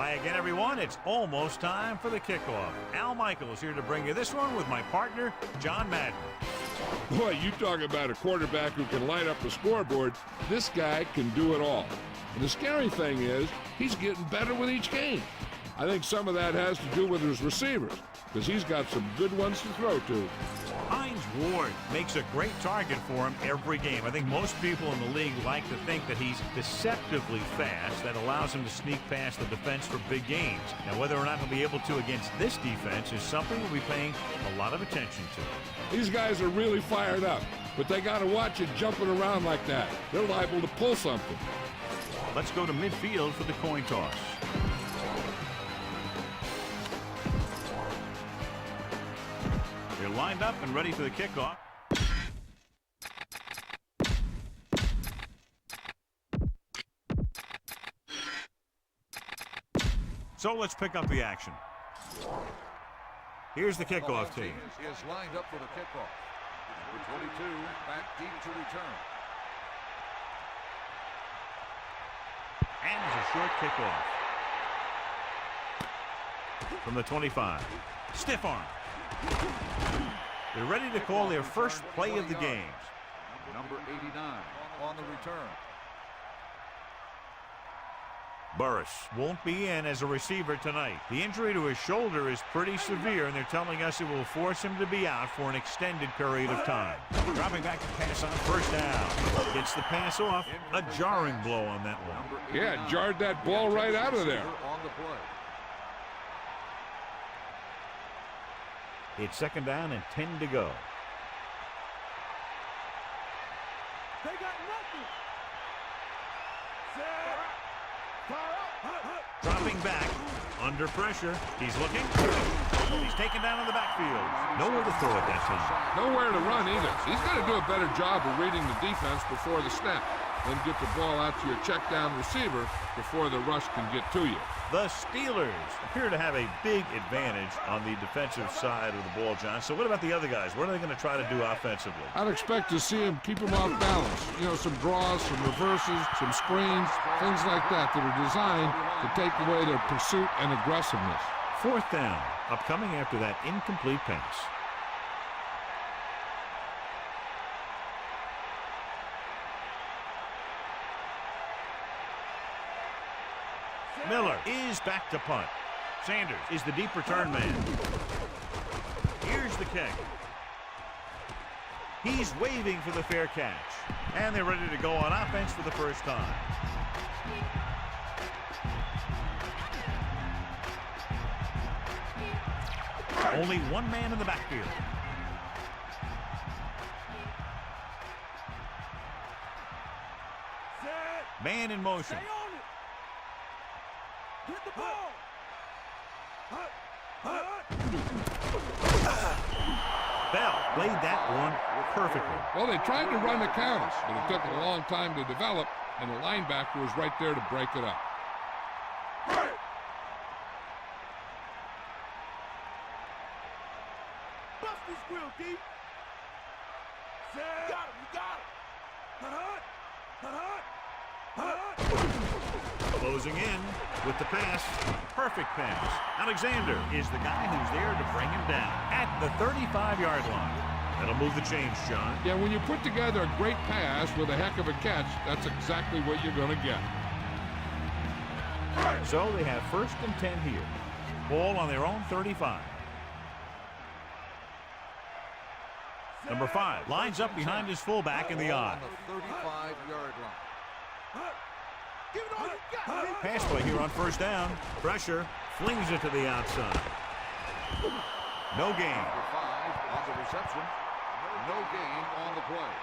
Hi again, everyone. It's almost time for the kickoff. Al Michaels here to bring you this one with my partner, John Madden. Boy, you talk about a quarterback who can light up the scoreboard. This guy can do it all. And the scary thing is, he's getting better with each game. I think some of that has to do with his receivers, because he's got some good ones to throw to. Hines Ward makes a great target for him every game. I think most people in the league like to think that he's deceptively fast. That allows him to sneak past the defense for big games. Now, whether or not he'll be able to against this defense is something we'll be paying a lot of attention to. These guys are really fired up, but they got to watch it jumping around like that. They're liable to pull something. Let's go to midfield for the coin toss. They're lined up and ready for the kickoff. So let's pick up the action. Here's the kickoff team. Is lined up for the kickoff. Number 22 back deep to return. And it's a short kickoff. From the 25. Stiff arm. They're ready to call their first play of the game. Number 89 on the return. Burris won't be in as a receiver tonight. The injury to his shoulder is pretty severe, and they're telling us it will force him to be out for an extended period of time. Dropping back to pass on first down. Gets the pass off. A jarring blow on that one. Yeah, jarred that ball right out of there. On the play. It's second down and 10 to go. They got nothing. Dropping back, under pressure. He's looking. He's taken down in the backfield. Nowhere to throw at that time. Nowhere to run either. He's got to do a better job of reading the defense before the snap. Then get the ball out to your check down receiver before the rush can get to you. The Steelers appear to have a big advantage on the defensive side of the ball, John. So what about the other guys? What are they going to try to do offensively? I'd expect to see him keep them off balance. You know, some draws, some reverses, some screens, things like that that are designed to take away their pursuit and aggressiveness. Fourth down, upcoming after that incomplete pass. Miller is back to punt. Sanders is the deep return man. Here's the kick. He's waving for the fair catch. And they're ready to go on offense for the first time. Only one man in the backfield. Man in motion. Get the ball. Bell played that one perfectly. Well, they tried to run the counter, but it took a long time to develop, and the linebacker was right there to break it up. Bust this grill, deep. Got him, you got him. Closing in with the pass. Perfect pass. Alexander is the guy who's there to bring him down at the 35-yard line. That'll move the chains, John. Yeah, when you put together a great pass with a heck of a catch, that's exactly what you're going to get. So they have first and 10 here. Ball on their own 35. Number 5 lines up behind his fullback in the eye. On the 35-yard line. Give it all you got. Pass play here on first down. Pressure. Flings it to the outside. No gain. Number 5 on the reception. No gain on the play.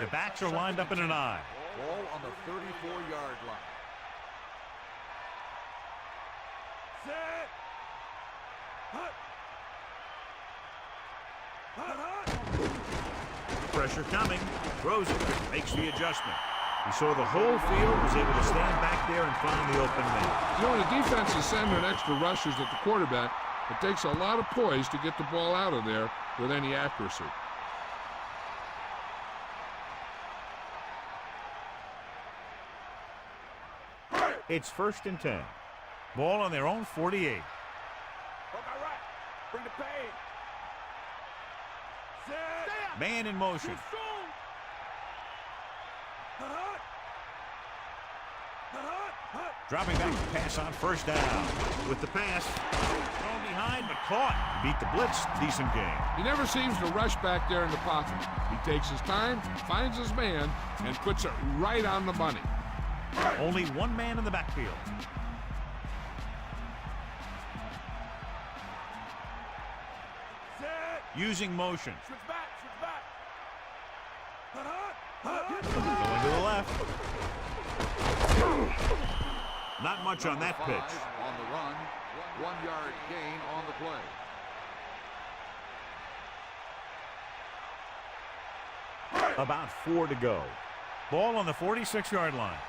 The backs are lined up in an eye. Ball on the 34-yard line. Set. Pressure coming. Throws it. Makes the adjustment. He saw the whole field, was able to stand back there and find the open man. You know, when the defense is sending extra rushes at the quarterback, it takes a lot of poise to get the ball out of there with any accuracy. It's 1st and 10. Ball on their own 48. Hook out right. Bring the pain. Set. Man in motion. Too strong. Dropping back to pass on 1st down. With the pass. Thrown behind, but caught. Beat the blitz. Decent game. He never seems to rush back there in the pocket. He takes his time, finds his man, and puts it right on the money. Only one man in the backfield. Set. Using motion. Switch back. Switch back. Going to the left. Not much on that pitch. On the run, 1 yard gain on the play. About 4 to go. Ball on the 46-yard line.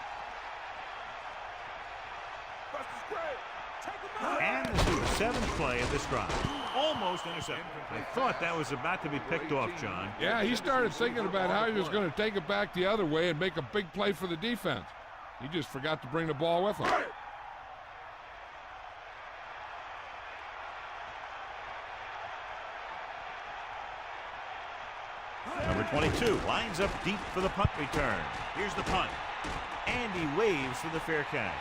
Buster's great. Take him out. And this is the 7th play of this drive. Almost intercepted. I thought that was about to be picked off, John. Yeah, he started thinking about how he was going to take it back the other way and make a big play for the defense. He just forgot to bring the ball with him. Number 22 lines up deep for the punt return. Here's the punt. And he waves for the fair catch.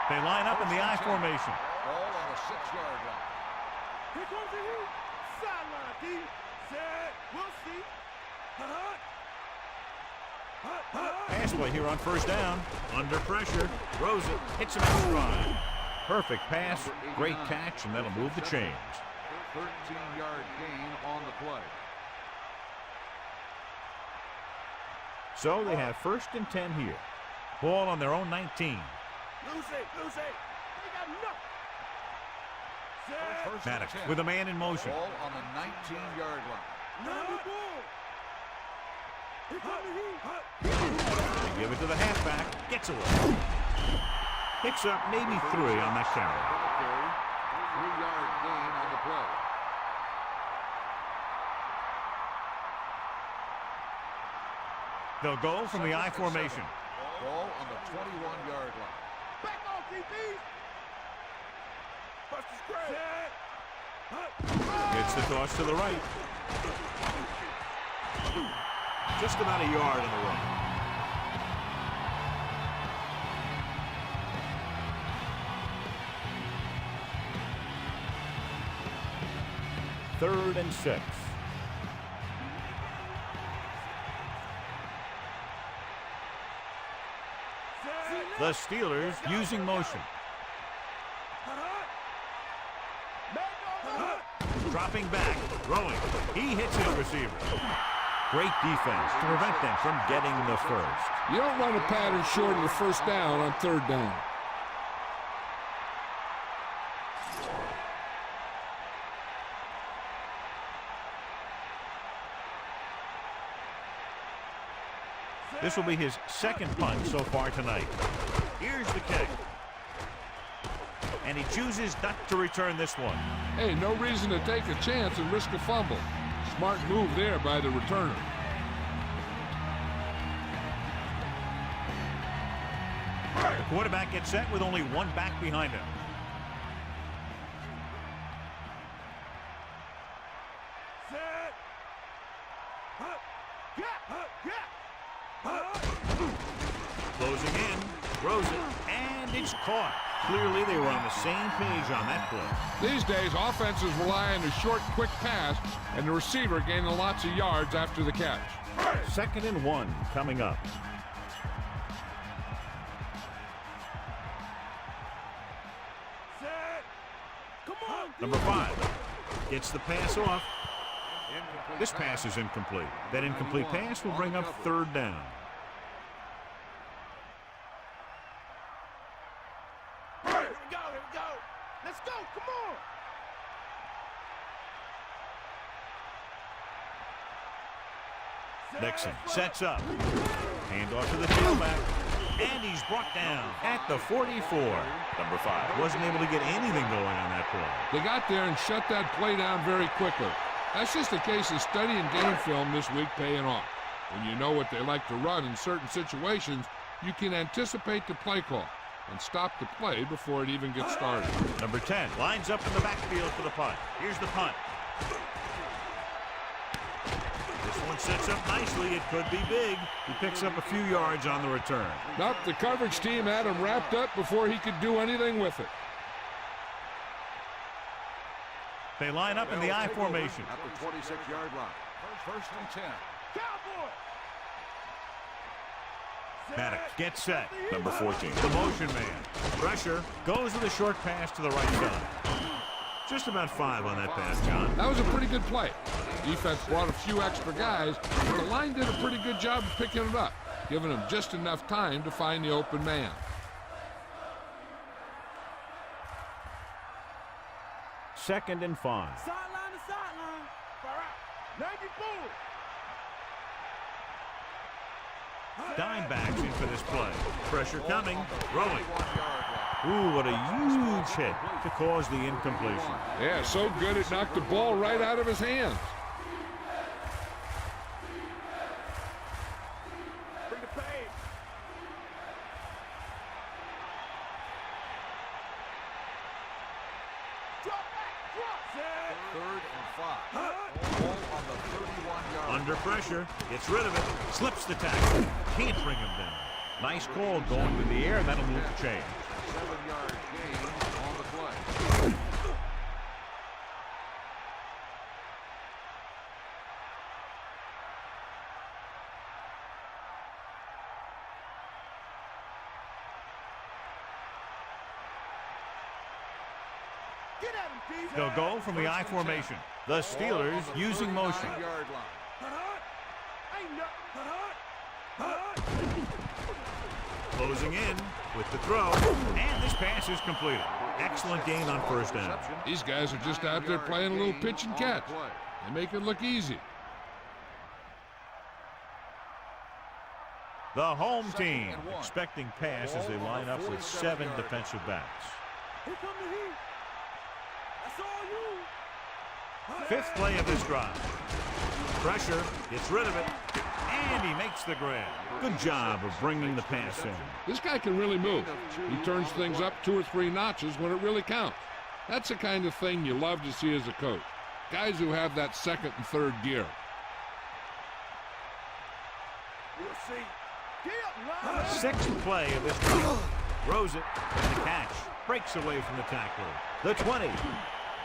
They line up in the I formation. Ball on the 6-yard line. Here comes the heat. Sideline, D. Set. We'll see. Pass play here on 1st down. Under pressure. Throws it. Hits him in stride. Perfect pass. Great catch, and that'll move the chains. 13-yard gain on the play. So they have 1st and 10 here. Ball on their own 19. Lose it. Lose it. They got nothing. Set. Maddox with a man in motion. Ball on the 19-yard line. Number ball. Here comes the heat. They give it to the halfback. Gets away. Picks up maybe 3 on that carry. 3-yard gain on the play. They'll go from the I formation. Ball on the 21-yard line. Back off, DB. Buster's great. Set. Gets the toss to the right. Just about a yard on the run. Third and 6. The Steelers using motion. Dropping back, throwing. He hits his receiver. Great defense to prevent them from getting the first. You don't run a pattern short of the 1st down on 3rd down. This will be his 2nd punt so far tonight. Here's the kick. And he chooses not to return this one. Hey, no reason to take a chance and risk a fumble. Smart move there by the returner. The quarterback gets set with only one back behind him. Set. Closing in, throws it, and it's caught. Clearly they were on the same page on that play. These days, offenses rely on a short, quick pass, and the receiver gaining lots of yards after the catch. 2nd and 1 coming up. Set. Come on. Number 5 gets the pass off. This pass is incomplete. That incomplete pass will bring up 3rd down. Here we go. Here we go. Let's go. Come on. Set. Nixon sets up. Hand off to the tailback. And he's brought down at the 44. Number 5. Wasn't able to get anything going on that play. They got there and shut that play down very quickly. That's just a case of studying game film this week paying off. When you know what they like to run in certain situations, you can anticipate the play call and stop the play before it even gets started. Number 10 lines up in the backfield for the punt. Here's the punt. This one sets up nicely. It could be big. He picks up a few yards on the return. Nope, the coverage team had him wrapped up before he could do anything with it. They line up in the I formation. At the 26-yard line. First and 10. Cowboy. Maddox gets set. Number 14. The motion man. Pressure. Goes with a short pass to the right side. Just about 5 on that pass, John. That was a pretty good play. Defense brought a few extra guys, but the line did a pretty good job of picking it up, giving them just enough time to find the open man. Second and 5. Sideline to sideline. Far out. 94. Dime backs in for this play. Pressure coming. Throwing. Ooh, what a huge hit to cause the incompletion. Yeah, so good it knocked the ball right out of his hands. Bring the pace. Drop back. Drop. Set. 3rd and 5. Ball on the 31-yard line. Under pressure. Gets rid of it. Slips the tackle. Can't bring him down. Nice call going to the air. That'll move the chain. 7-yard gain on the play. Get at him, Keith. They'll go from the I formation. The Steelers using motion. 39-yard line. Ain't nothing. Closing in with the throw. And this pass is completed. Excellent gain on first down. These guys are just out there playing a little pitch and catch. They make it look easy. The home team expecting pass as they line up with 7 defensive backs. Here come the heat. That's all you. 5th play of this drive. Pressure, gets rid of it, and he makes the grab. Good job of bringing the pass in. This guy can really move. He turns things up 2 or 3 notches when it really counts. That's the kind of thing you love to see as a coach. Guys who have that 2nd and 3rd gear. We'll see. Get up, line. 6th play of this drive. Throws it, and the catch. Breaks away from the tackler. The 20.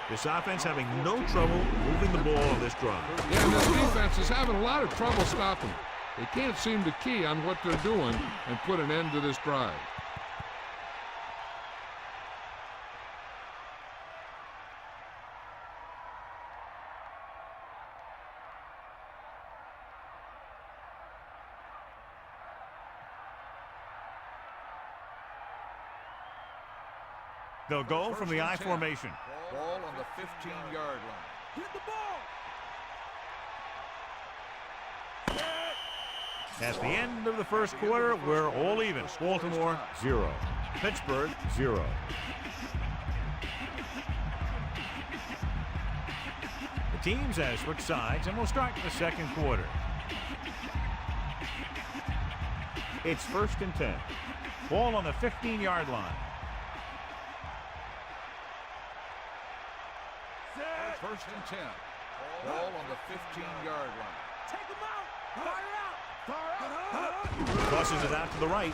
This offense having no trouble moving the ball on this drive. Yeah, and this defense is having a lot of trouble stopping. They can't seem to key on what they're doing and put an end to this drive. They'll go from the I formation. Ball on the 15-yard line. Hit the ball. At the end of the first quarter, we're all even. Baltimore, 0. Pittsburgh, 0. The teams have switched sides, and we'll start the second quarter. It's 1st and 10. Ball on the 15-yard line. Set. 1st and 10. Ball on the 15-yard line. Take him out. Fire out. Fire out. Tosses it out to the right.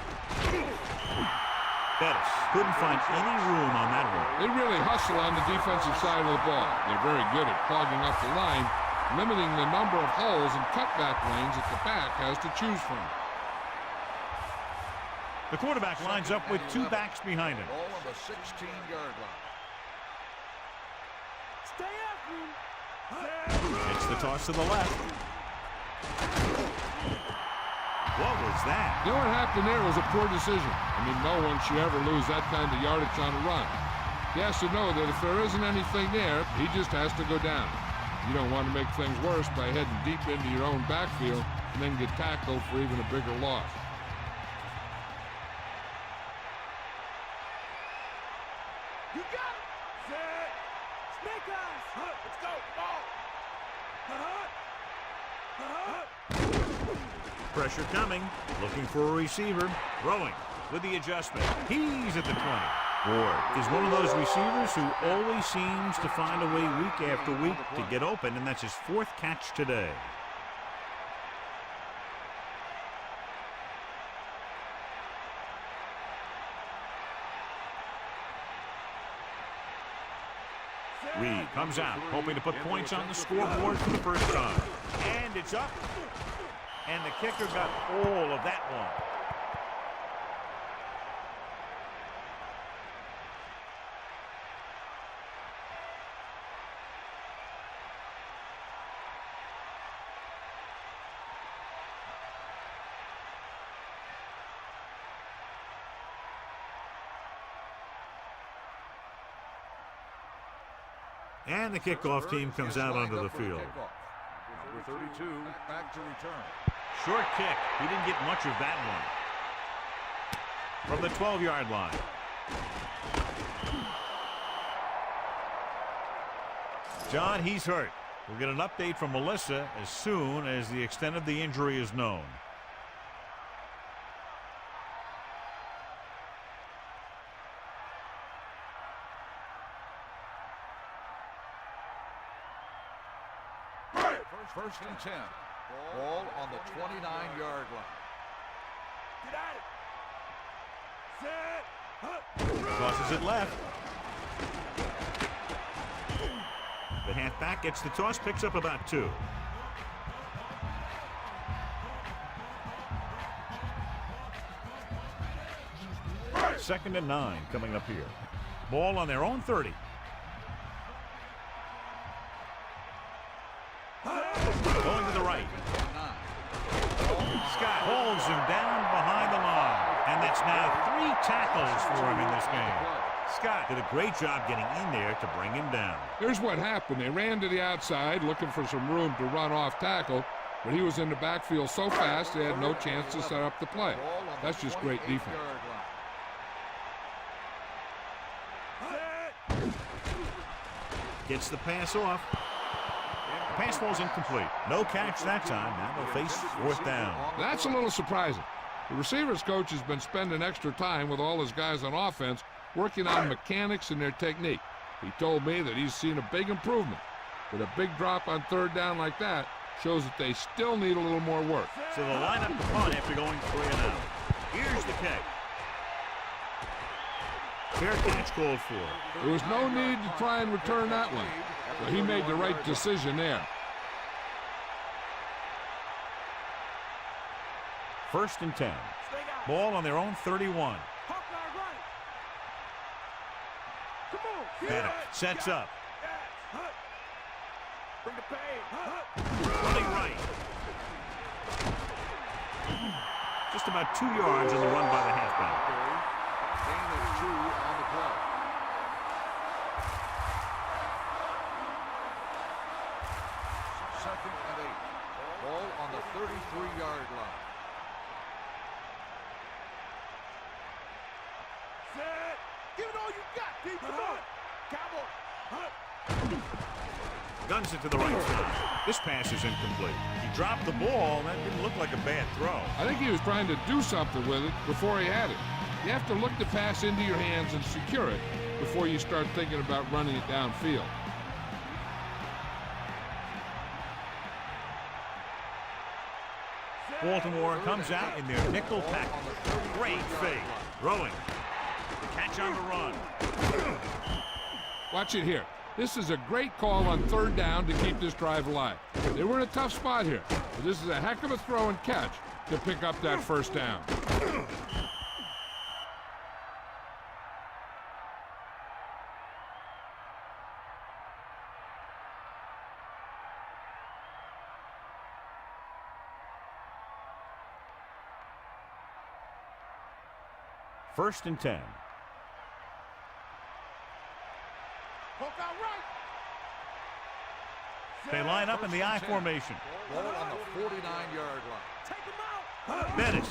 Bettis couldn't find any room on that one. They really hustle on the defensive side of the ball. They're very good at clogging up the line, limiting the number of holes and cutback lanes that the back has to choose from. The quarterback lines up with 2 backs behind him. Ball on the 16-yard line. Stay after him. It's the toss to the left. What was that? You know what happened there was a poor decision. I mean, no one should ever lose that kind of yardage on a run. He has to know that if there isn't anything there, he just has to go down. You don't want to make things worse by heading deep into your own backfield and then get tackled for even a bigger loss. You got it. Set. Snake eyes. Let's go. Ball. Pressure coming. Looking for a receiver. Throwing with the adjustment. He's at the 20. Ward is one of those receivers who always seems to find a way week after week to get open, and that's his 4th catch today. Reed comes out, hoping to put points on the scoreboard for the first time. And it's up. And the kicker got all of that one. And the kickoff team comes out onto the field. Number 32, back to return. Short kick. He didn't get much of that one. From the 12-yard line. John, he's hurt. We'll get an update from Melissa as soon as the extent of the injury is known. First and 10. Ball on the 29-yard line. Get at it. Set. Tosses it left. The halfback gets the toss, picks up about 2. Second and 9 coming up here. Ball on their own 30. Going to the right. Scott holds him down behind the line. And that's now 3 tackles for him in this game. Scott did a great job getting in there to bring him down. Here's what happened. They ran to the outside looking for some room to run off tackle, but he was in the backfield so fast they had no chance to set up the play. That's just great defense. Gets the pass off. Pass falls incomplete. No catch that time. Now they'll face 4th down. That's a little surprising. The receivers coach has been spending extra time with all his guys on offense working on mechanics and their technique. He told me that he's seen a big improvement. But a big drop on 3rd down like that shows that they still need a little more work. So they'll line up the punt after going 3 and out. Here's the kick. Fair catch called for. There was no need to try and return that one. So he made the right decision there. First and 10. Ball on their own 31. Paddock sets up. Running right. Just about 2 yards on the run by the halfback. Gain of 2 on the play. Second and 8. Ball on the 33-yard line. Set. Give it all you got, D. Come on. Cowboy. Guns it to the right side. This pass is incomplete. He dropped the ball. That didn't look like a bad throw. I think he was trying to do something with it before he had it. You have to look the pass into your hands and secure it before you start thinking about running it downfield. Baltimore comes out in their nickel package. Great fake. Throwing. The catch on the run. Watch it here. This is a great call on 3rd down to keep this drive alive. They were in a tough spot here, but this is a heck of a throw and catch to pick up that 1st down. First and 10. Poke out right. They line up in the I formation. Ball on the 49-yard line. Take him out. Bettis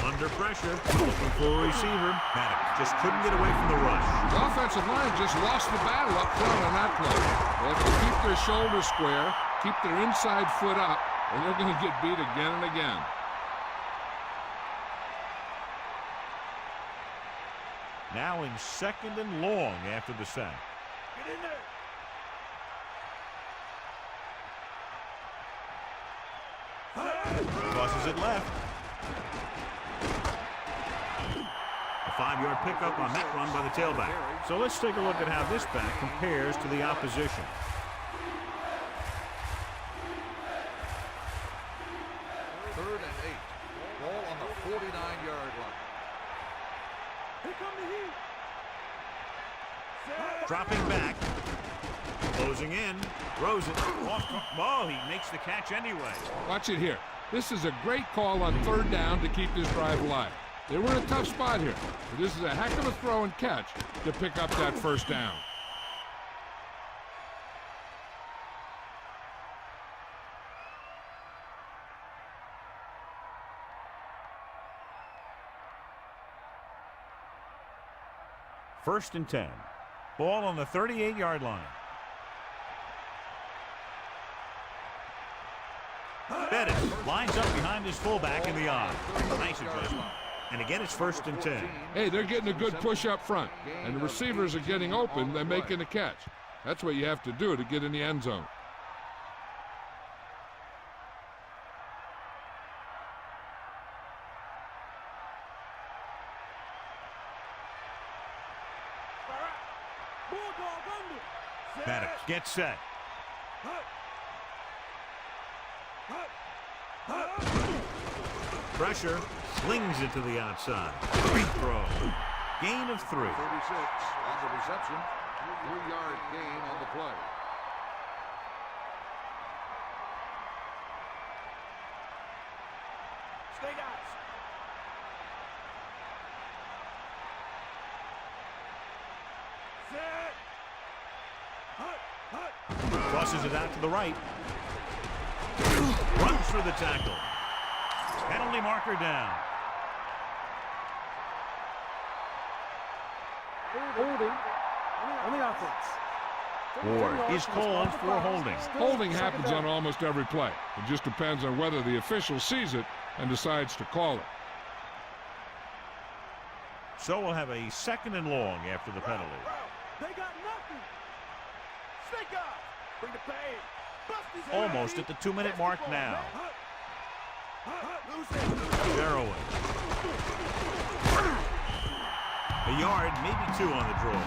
under pressure, looking for a receiver. Maddox just couldn't get away from the rush. The offensive line just lost the battle up front on that play. They have to keep their shoulders square, keep their inside foot up, or they're going to get beat again and again. Now in 2nd and long after the sack. Get in there. Crosses it left. A 5-yard pickup on that run by the tailback. So let's take a look at how this back compares to the opposition. Third and 8. Ball on the 49-yard line. Here come the heat. Set. Dropping back. Closing in. Throws it. Oh, he makes the catch anyway. Watch it here. This is a great call on 3rd down to keep this drive alive. They were in a tough spot here, but this is a heck of a throw and catch to pick up that 1st down. First and 10. Ball on the 38-yard line. Bettis lines up behind his fullback in the I. Nice adjustment. And again, it's 1st and 10. Hey, they're getting a good push up front, and the receivers are getting open. They're making the catch. That's what you have to do to get in the end zone. Bulldog under. Set. Maddox gets set. Pressure, slings it to the outside. Great throw. Gain of 3. 36 on the reception. 3-yard gain on the play. Stay guys. Set. Crosses it out to the right. Runs through the tackle. Penalty marker down. Holding on the offense. Ward is called for holding. Holding happens on almost every play. It just depends on whether the official sees it and decides to call it. So we'll have a 2nd and long after the penalty. They got nothing. Snake guys. Bring the pain. Bust his head. Almost at the 2-minute mark now. Arrowhead. A yard, maybe 2 on the draw.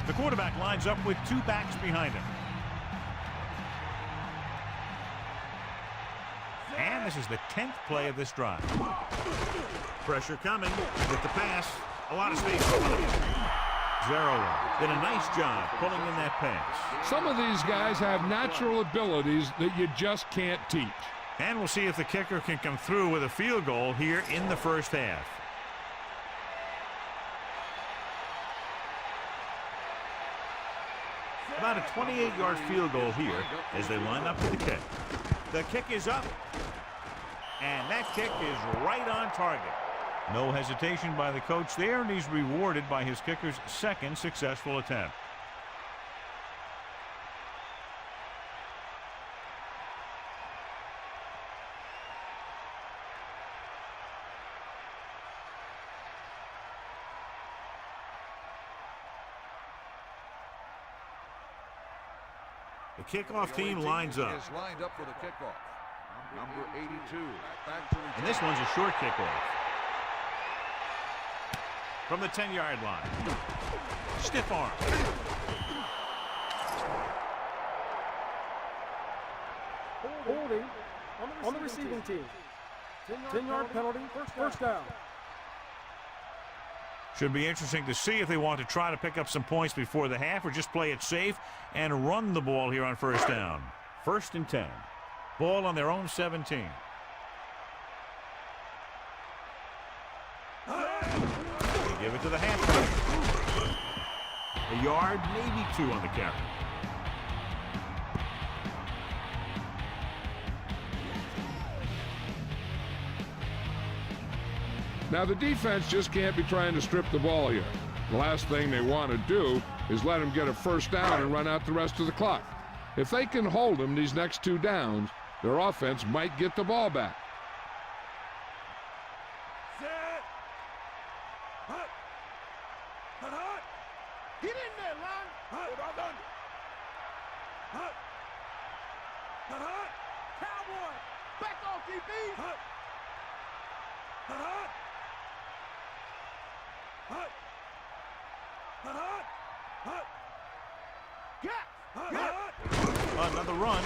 The quarterback lines up with 2 backs behind him. And this is the 10th play of this drive. Pressure coming with the pass. A lot of space. Arrowhead did a nice job pulling in that pass. Some of these guys have natural abilities that you just can't teach. And we'll see if the kicker can come through with a field goal here in the first half. About a 28-yard field goal here as they line up for the kick. The kick is up. And that kick is right on target. No hesitation by the coach there, and he's rewarded by his kicker's 2nd successful attempt. The kickoff team lines up. Is lined up for the kickoff. Number 82. Back to And this one's a short kickoff. From the 10-yard line. Stiff arm. Holding on the receiving team. 10-yard penalty. First down. Should be interesting to see if they want to try to pick up some points before the half or just play it safe and run the ball here on 1st down. 1st and 10. Ball on their own 17. They give it to the halfback. A yard, maybe 2 on the carry. Now the defense just can't be trying to strip the ball here. The last thing they want to do is let him get a first down and run out the rest of the clock. If they can hold him these next 2 downs, their offense might get the ball back. Set. Hut. Hut, hut. Get in there, Lon. Hut. Well done. Hut. Hut, hut. Cowboy. Back off, DB. Hut. Hut, hut. Hut. Hut, hut. Hut. Get. Hut, hut. Another run.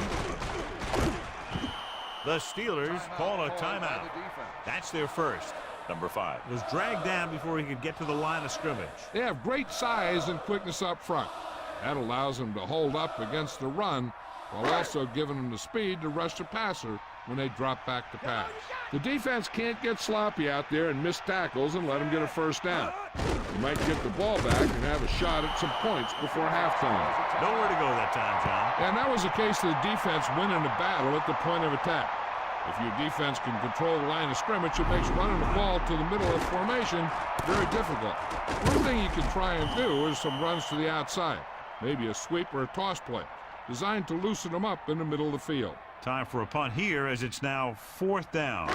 The Steelers call a timeout. That's their first. Number 5. Was dragged down before he could get to the line of scrimmage. They have great size and quickness up front. That allows them to hold up against the run while also giving them the speed to rush the passer when they drop back to pass. The defense can't get sloppy out there and miss tackles and let them get a first down. They might get the ball back and have a shot at some points before halftime. Nowhere to go that time, John. And that was the case of the defense winning the battle at the point of attack. If your defense can control the line of scrimmage, it makes running the ball to the middle of formation very difficult. One thing you can try and do is some runs to the outside, maybe a sweep or a toss play, designed to loosen them up in the middle of the field. Time for a punt here as it's now 4th down.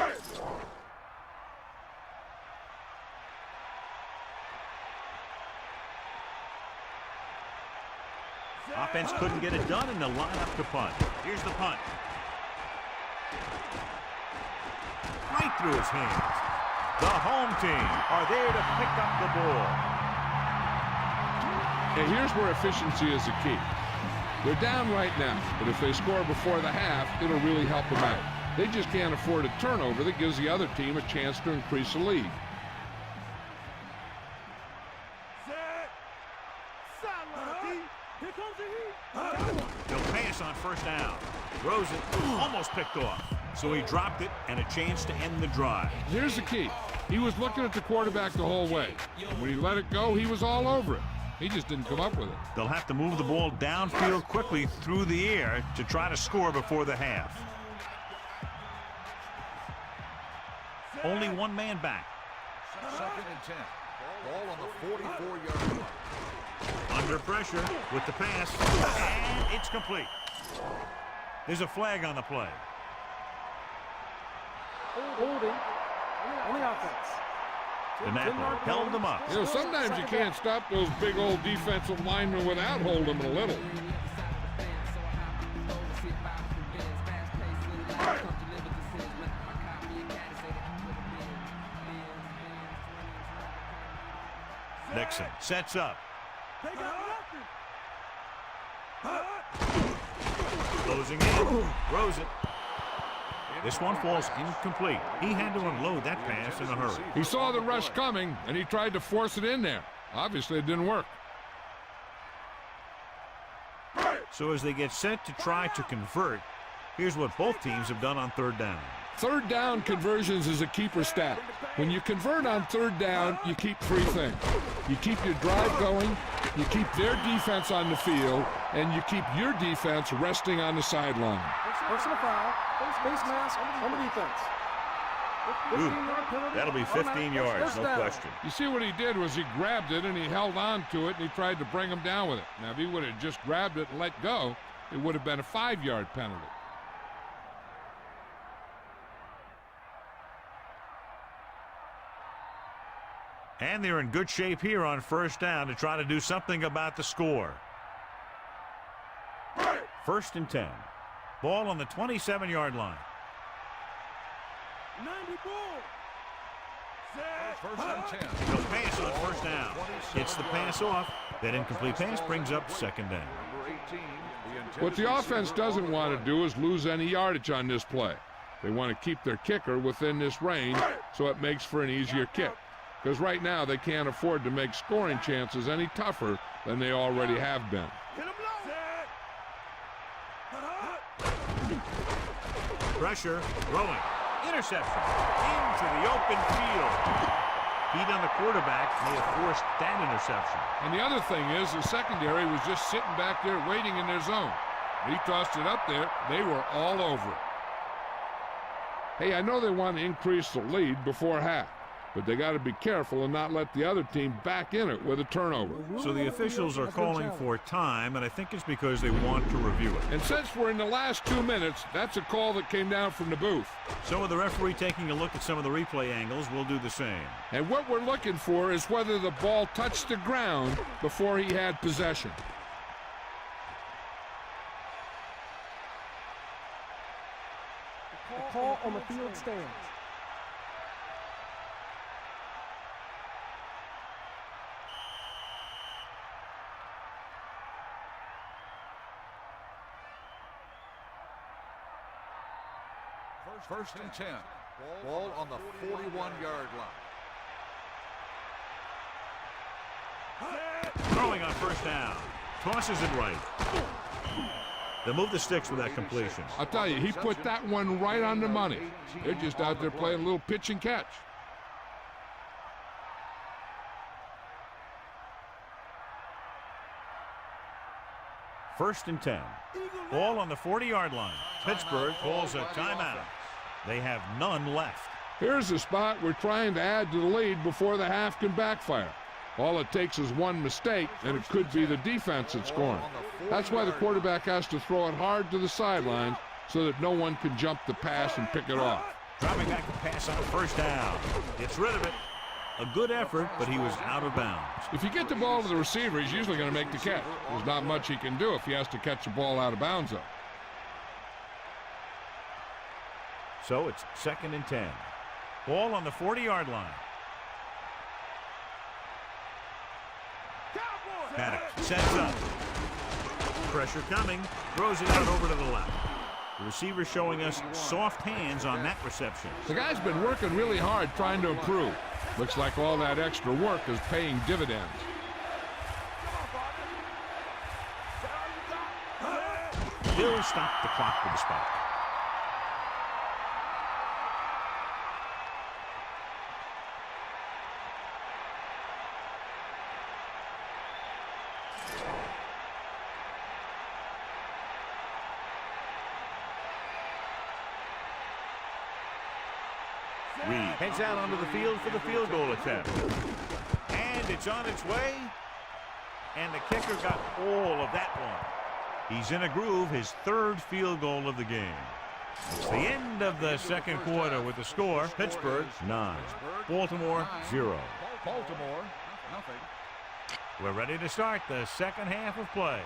Offense couldn't get it done, and they'll line up to punt. Here's the punt. Right through his hands. The home team are there to pick up the ball. And here's where efficiency is the key. They're down right now, but if they score before the half, it'll really help them out. They just can't afford a turnover that gives the other team a chance to increase the lead. Set. Sideline, D. Here comes the heat. They'll pass on first down. Throws it, almost picked off. So he dropped it, and a chance to end the drive. Here's the key. He was looking at the quarterback the whole way. And when he let it go, he was all over it. He just didn't come up with it. They'll have to move the ball downfield quickly through the air to try to score before the half. Only one man back. 2nd and 10. Ball on the 44-yard line. Under pressure with the pass, and it's complete. There's a flag on the play. Holding on the offense. DeNapoli held them up. You know, sometimes you can't stop those big old defensive linemen without holding them a little. Nixon sets up. Closing in. Throws it. This one falls incomplete. He had to unload that pass in a hurry. He saw the rush coming, and he tried to force it in there. Obviously, it didn't work. So as they get set to try to convert, here's what both teams have done on 3rd down. 3rd down conversions is a keeper stat. When you convert on 3rd down, you keep 3 things. You keep your drive going, you keep their defense on the field, and you keep your defense resting on the sideline. Personal foul. Face mask on the defense. Ooh, that'll be 15 yards, no question. You see what he did was he grabbed it and he held on to it and he tried to bring him down with it. Now, if he would have just grabbed it and let go, it would have been a 5-yard penalty. And they're in good shape here on 1st down to try to do something about the score. 1st and 10. Ball on the 27-yard line. 94. First and 10. They'll pass on 1st down. It's the pass off. That incomplete pass brings up 2nd down. Number 18, What the offense doesn't want to do is lose any yardage on this play. They want to keep their kicker within this range so it makes for an easier kick. Because right now they can't afford to make scoring chances any tougher than they already have been. Pressure, throwing, interception, into the open field. Heat on the quarterback may have forced that interception. And the other thing is the secondary was just sitting back there waiting in their zone. He tossed it up there. They were all over it. Hey, I know they want to increase the lead before half, but they got to be careful and not let the other team back in it with a turnover. So the officials are calling for time, and I think it's because they want to review it. And since we're in the last 2 minutes, that's a call that came down from the booth. So with the referee taking a look at some of the replay angles, we'll do the same. And what we're looking for is whether the ball touched the ground before he had possession. The call on the field stands. First and 10. Ball on the 41-yard line. Throwing on first down. Tosses it right. They'll move the sticks with that completion. I'll tell you, he put that one right on the money. They're just out there playing a little pitch and catch. First and 10. Ball on the 40-yard line. Pittsburgh calls a timeout. They have none left. Here's a spot we're trying to add to the lead before the half can backfire. All it takes is one mistake, and it could be the defense that's scoring. That's why the quarterback has to throw it hard to the sidelines so that no one can jump the pass and pick it off. Dropping back to pass on first down. Gets rid of it. A good effort, but he was out of bounds. If you get the ball to the receiver, he's usually going to make the catch. There's not much he can do if he has to catch the ball out of bounds, though. So it's second and 10. Ball on the 40-yard line. Paddock sets up. Pressure coming. Throws it out over to the left. The receiver showing us soft hands on that reception. The guy's been working really hard trying to improve. Looks like all that extra work is paying dividends. Bill stopped the clock with the spike. Reed heads out onto the field for the field goal attempt. And it's on its way. And the kicker got all of that one. He's in a groove, his third field goal of the game. It's the end of the second quarter with the score. Pittsburgh 9, Baltimore 0. Baltimore, nothing. We're ready to start the second half of play.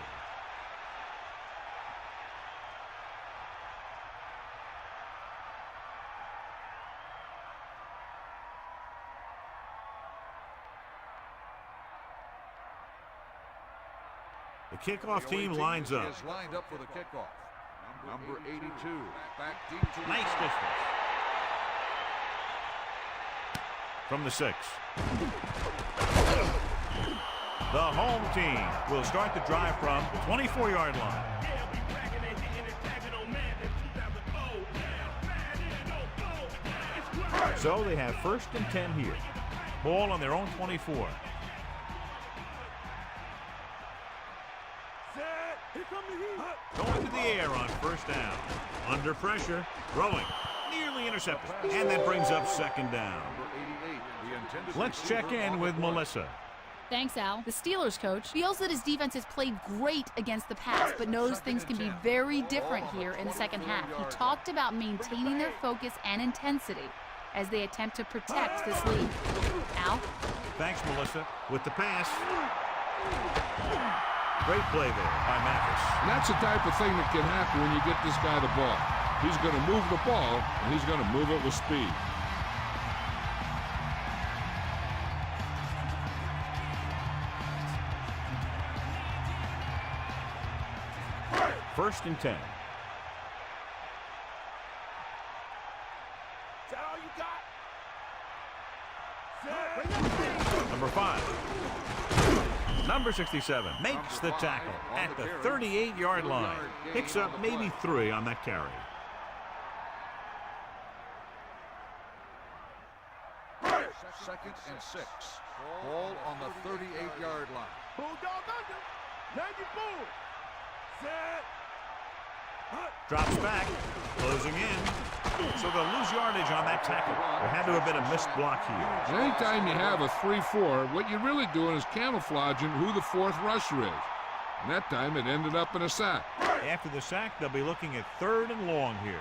The kickoff team lines up. Is lined up for the kickoff. Number 82, back deep to Nice distance. From the 6. The home team will start the drive from the 24-yard line. So they have first and 10 here. Ball on their own 24. Going to the air on first down. Under pressure. Throwing. Nearly intercepted. And that brings up second down. Let's check in with Melissa. Thanks, Al. The Steelers coach feels that his defense has played great against the pass, but knows things can be very different here in the second half. He talked about maintaining their focus and intensity as they attempt to protect this lead. Al? Thanks, Melissa. With the pass. Great play there by Mathis. And that's the type of thing that can happen when you get this guy the ball. He's going to move the ball, and he's going to move it with speed. First and 10. Is that all you got? Number 5. Number 67 makes the tackle at the 38-yard line. Picks up maybe 3 on that carry. Second and 6. Ball on the 38-yard line. Bulldog under. 94. Set. Drops back, closing in. So they'll lose yardage on that tackle. There had to have been a missed block here. Anytime you have a 3-4, what you're really doing is camouflaging who the fourth rusher is. And that time it ended up in a sack. After the sack, they'll be looking at 3rd and long here.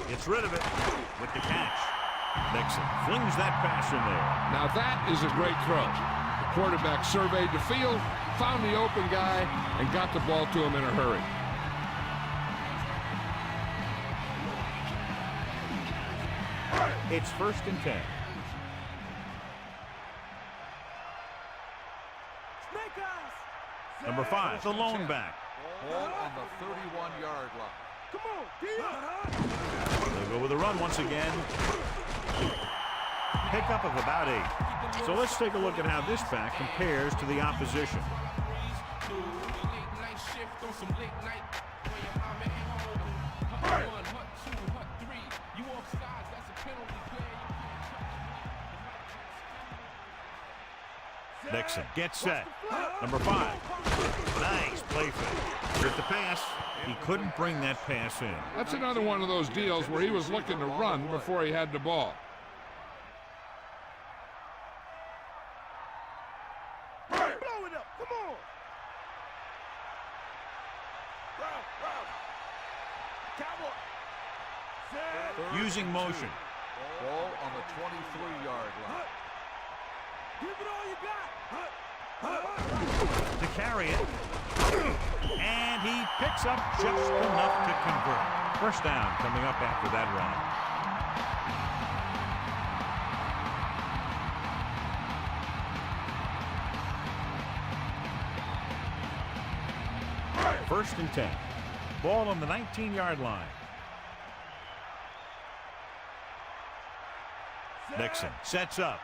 Gets rid of it with the catch. Nixon flings that pass in there. Now that is a great throw. The quarterback surveyed the field, found the open guy, and got the ball to him in a hurry. It's 1st and 10. Number 5, the lone back. Ball on the 31-yard line. Come on, They'll go with a run once again. Pickup of about 8. So let's take a look at how this back compares to the opposition. Nixon gets set. Number 5. Nice play fake. With the pass, he couldn't bring that pass in. That's another one of those deals where he was looking to run before he had the ball. Blow it up. Come on. Cowboy. Set. Using motion. Ball on the 23-yard line. Give it all you got. To carry it. And he picks up just enough to convert. First down coming up after that run. 1st and 10. Ball on the 19-yard line. Nixon sets up.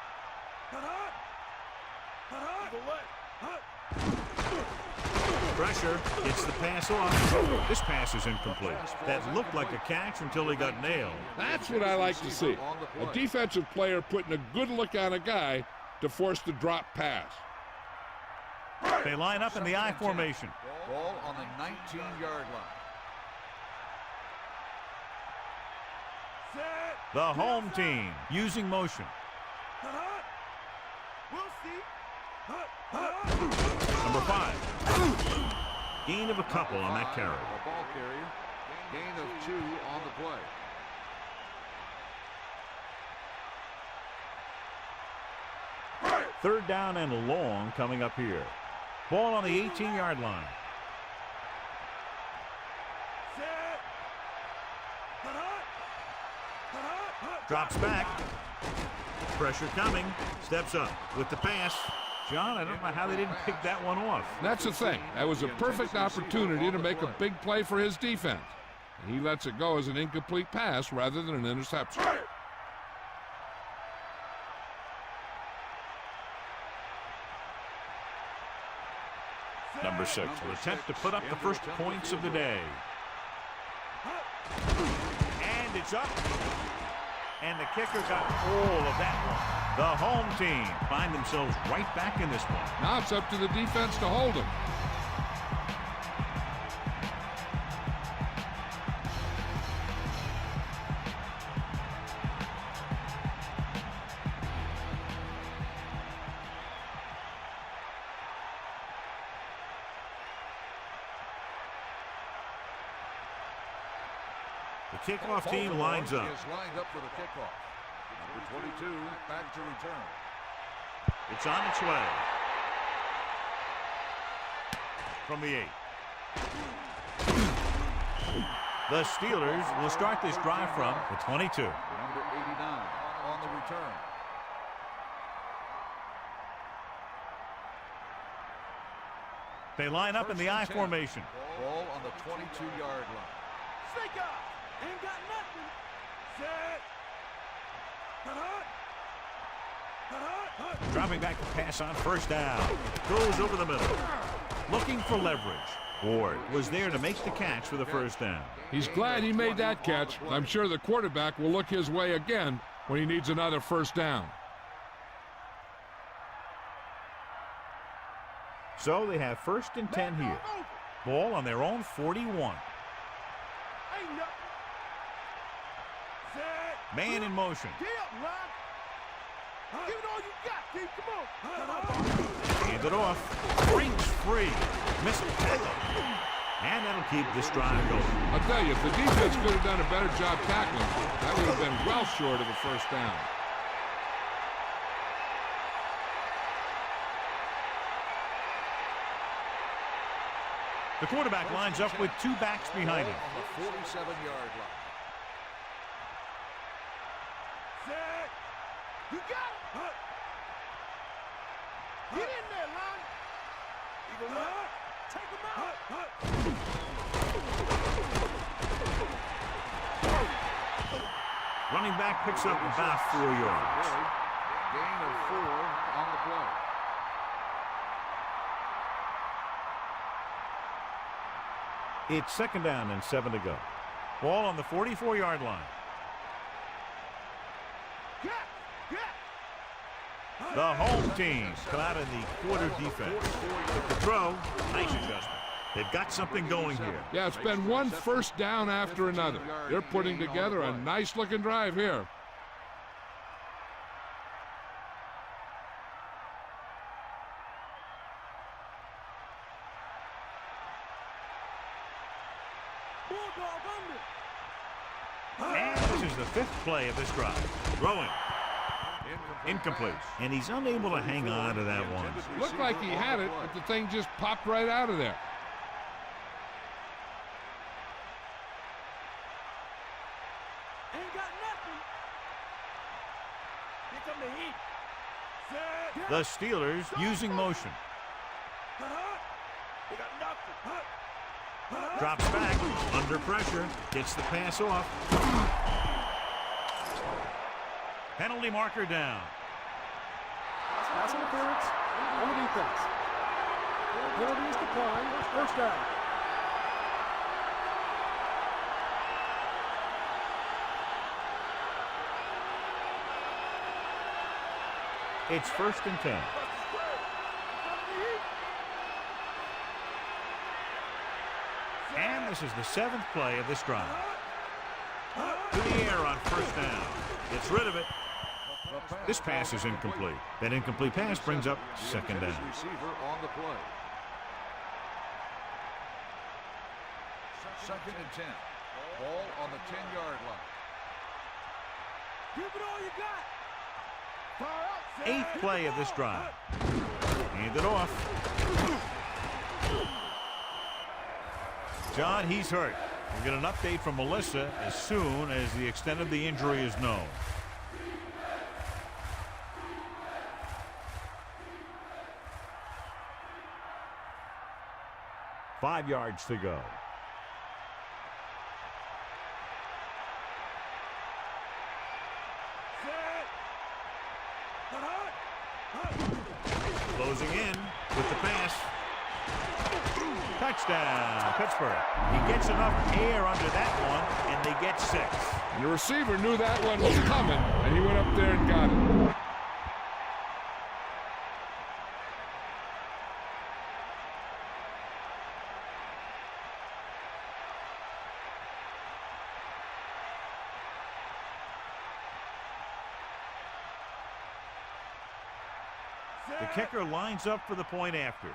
Pressure gets the pass off. This pass is incomplete. That looked like a catch until he got nailed. That's what I like to see. A defensive player putting a good look on a guy to force the drop pass. They line up in the I formation. Ball on the 19-yard line. The home team using motion. We'll see. Number 5. Gain of a couple on that carry. The ball carrier. Gain of 2 on the play. Third down and long coming up here. Ball on the 18-yard line. Drops back. Pressure coming. Steps up with the pass. John, I don't know how they didn't pick that one off. That's the thing. That was a perfect opportunity to make a big play for his defense. And he lets it go as an incomplete pass rather than an interception. Number 6 will attempt to put up the first points of the day. And it's up. And the kicker got all of that one. The home team find themselves right back in this one. Now it's up to the defense to hold him. The kickoff team lines up. Is lined up for the kickoff. Number 22 back to return. It's on its way. From the 8. The Steelers will start this drive from the 22. Number 89 on the return. They line up in the I formation. Ball on the 22-yard line. Snake eye. Ain't got nothing. Set. Dropping back to pass on first down. Goes over the middle. Looking for leverage. Ward was there to make the catch for the first down. He's glad he made that catch. I'm sure the quarterback will look his way again when he needs another first down. So they have 1st and 10 here. Ball on their own 41. Man in motion. Give it all you got, Steve. Come on. Hand it off. Breaks free. Missed the tackle. And that'll keep this drive going. I'll tell you, if the defense could have done a better job tackling, that would have been well short of a first down. The quarterback lines up with 2 backs behind him. The 47-yard line. You got it. Get in there, Lon. Take him out. Running back picks up about 4 yards. Gain of 4 on the play. It's 2nd down and 7 to go. Ball on the 44-yard line. The home team come out in the quarter defense. With the throw, nice adjustment. They've got something going here. Yeah, it's been one first down after another. They're putting together a nice-looking drive here. And this is the 5th play of this drive. Throwing. Incomplete. And he's unable to hang on to that one. Looked like he had it, but the thing just popped right out of there. Ain't got nothing. Here come the heat. The Steelers using motion. They got nothing. Drops back, under pressure, gets the pass off. Penalty marker down. Pass interference on the defense. Penalty is declined. First down. It's 1st and 10. And this is the 7th play of this drive. To the air on 1st down. Gets rid of it. This pass is incomplete. That incomplete pass brings up 2nd down. Receiver on the play. 2nd and 10. Ball on the 10-yard line. Give it all you got. 8th play of this drive. Hand it off. John, he's hurt. We'll get an update from Melissa as soon as the extent of the injury is known. Five yards to go. Closing in with the pass. Touchdown, Pittsburgh. He gets enough air under that one, and they get 6. And the receiver knew that one was coming, and he went up there and got it. The kicker lines up for the point after.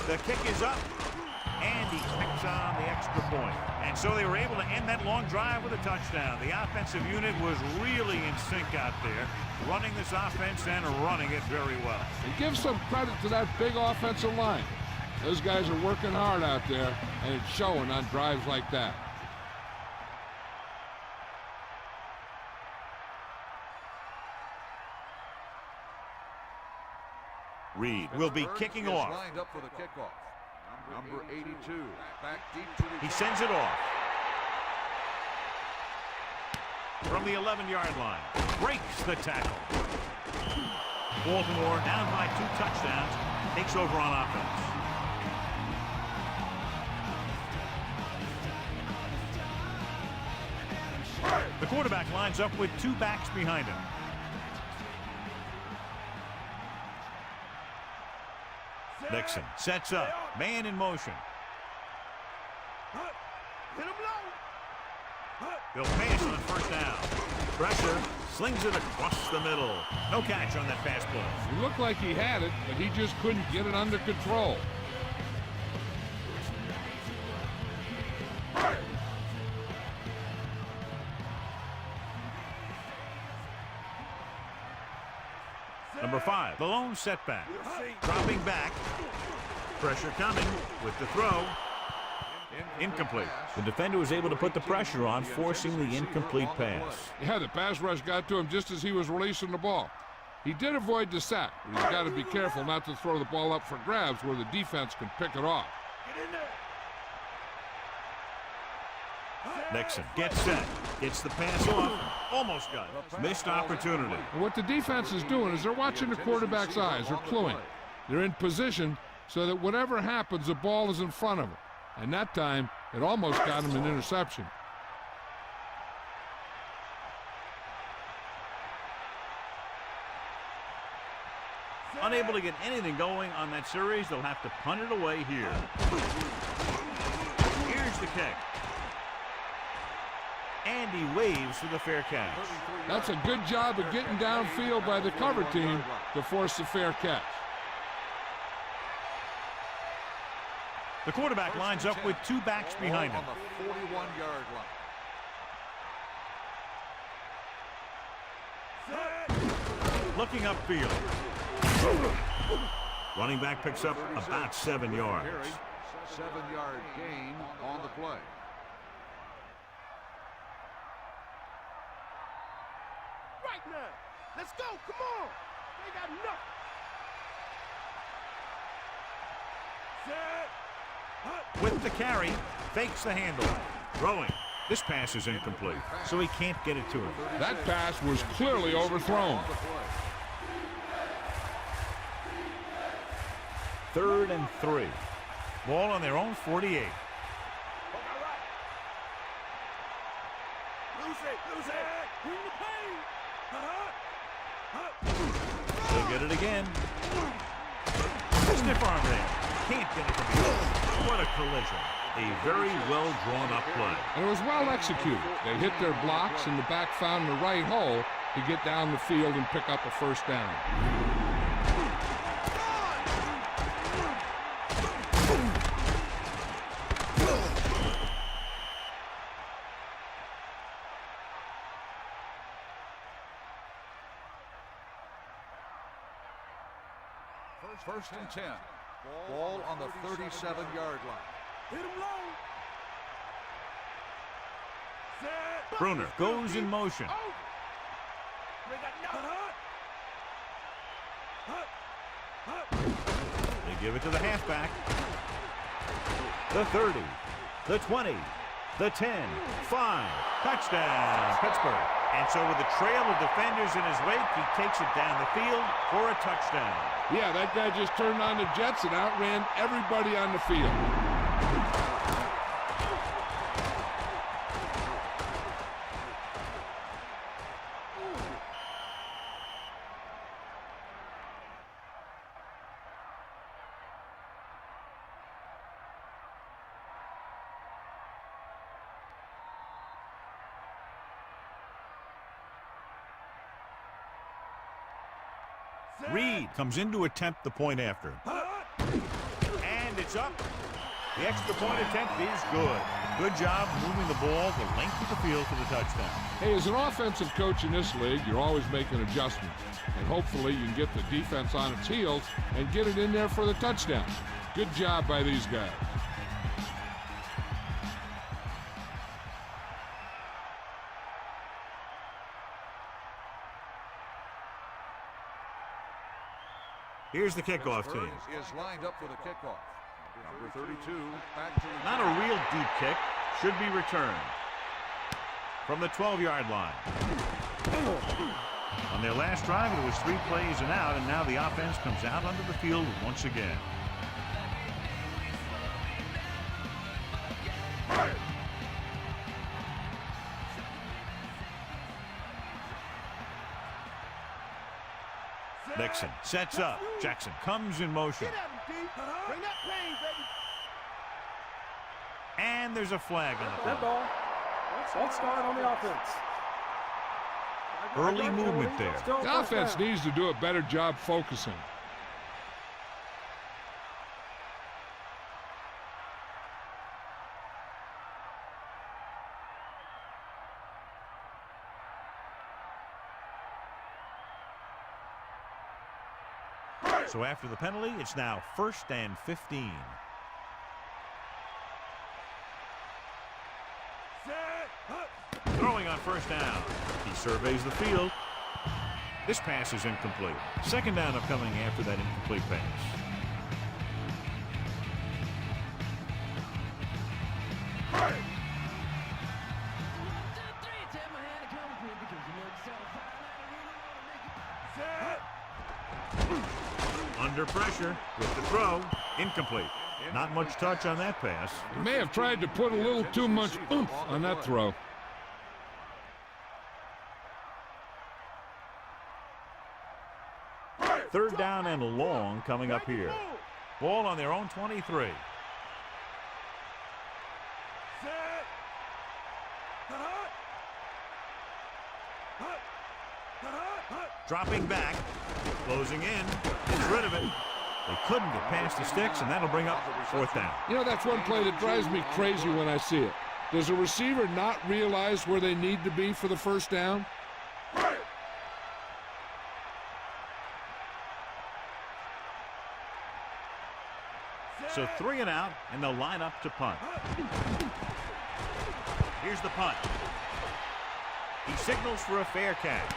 The kick is up, and he picks on the extra point. And so they were able to end that long drive with a touchdown. The offensive unit was really in sync out there, running this offense and running it very well. And give some credit to that big offensive line. Those guys are working hard out there, and it's showing on drives like that. Reed will be kicking off. Lined up for the kickoff. Number 82, back deep to the He sends it off. From the 11-yard line. Breaks the tackle. Baltimore down by 2 touchdowns. Takes over on offense. The quarterback lines up with 2 backs behind him. Nixon sets up. Man in motion. He'll pass on first down. Pressure. Slings it across the middle. No catch on that pass ball. He looked like he had it, but he just couldn't get it under control. Number 5, the lone setback. Dropping back. Pressure coming with the throw. Incomplete. The defender was able to put the pressure on, forcing the incomplete pass. Yeah, the pass rush got to him just as he was releasing the ball. He did avoid the sack, but he's got to be careful not to throw the ball up for grabs where the defense can pick it off. Nixon gets set. Gets the pass off. Almost got it. Missed opportunity. And what the defense is doing is they're watching the quarterback's eyes. They're cluing. They're in position so that whatever happens, the ball is in front of them. And that time, it almost got him an interception. Unable to get anything going on that series, they'll have to punt it away here. Here's the kick. And he waves for the fair catch. That's a good job of getting downfield by the cover team to force the fair catch. The quarterback lines up with 2 backs behind him. On the 41-yard line. Looking upfield. Running back picks up about 7 yards. 7-yard gain on the play. Right now. Let's go. Come on. They got nothing. Set. With the carry, fakes the handle. Throwing. This pass is incomplete, so he can't get it to him. That pass was clearly overthrown. 3rd and 3. Ball on their own 48. They'll get it again. Stiff arm there. Can't get it to be. What a collision. A very well drawn up play. And it was well executed. They hit their blocks and the back found the right hole to get down the field and pick up a first down. First and 10. Ball on the 37-yard line. Hit him low. Set. Bruner goes in motion. They give it to the halfback. The 30, the 20, the 10, 5. Touchdown, Pittsburgh. And so with a trail of defenders in his wake, he takes it down the field for a touchdown. Yeah, that guy just turned on the jets and outran everybody on the field. Reed comes in to attempt the point after. And it's up. The extra point attempt is good. Good job moving the ball the length of the field for the touchdown. Hey, as an offensive coach in this league, you're always making adjustments. And hopefully you can get the defense on its heels and get it in there for the touchdown. Good job by these guys. Here's the kickoff team. Is lined up for the kickoff. Number 32 back to the Not a real deep kick. Should be returned from the 12-yard line. On their last drive, it was 3 plays and out, and now the offense comes out onto the field once again. Dixon sets up. Jackson comes in motion. Bring that pain, baby. And there's a flag on the Dead play. ball. False start on the offense. Early movement there. Still The first offense down. needs to do a better job focusing. So after the penalty, it's now 1st and 15. Throwing on 1st down. He surveys the field. This pass is incomplete. 2nd down upcoming after that incomplete pass. Under pressure with the throw. Incomplete. Not much touch on that pass. He may have tried to put a little too much oomph on that throw. Third down and long coming up here. Ball on their own 23. Dropping back, closing in, gets rid of it. They couldn't get past the sticks, and that'll bring up 4th down. You know, that's one play that drives me crazy when I see it. Does a receiver not realize where they need to be for the 1st down? So 3 and out, and they'll line up to punt. Here's the punt. He signals for a fair catch.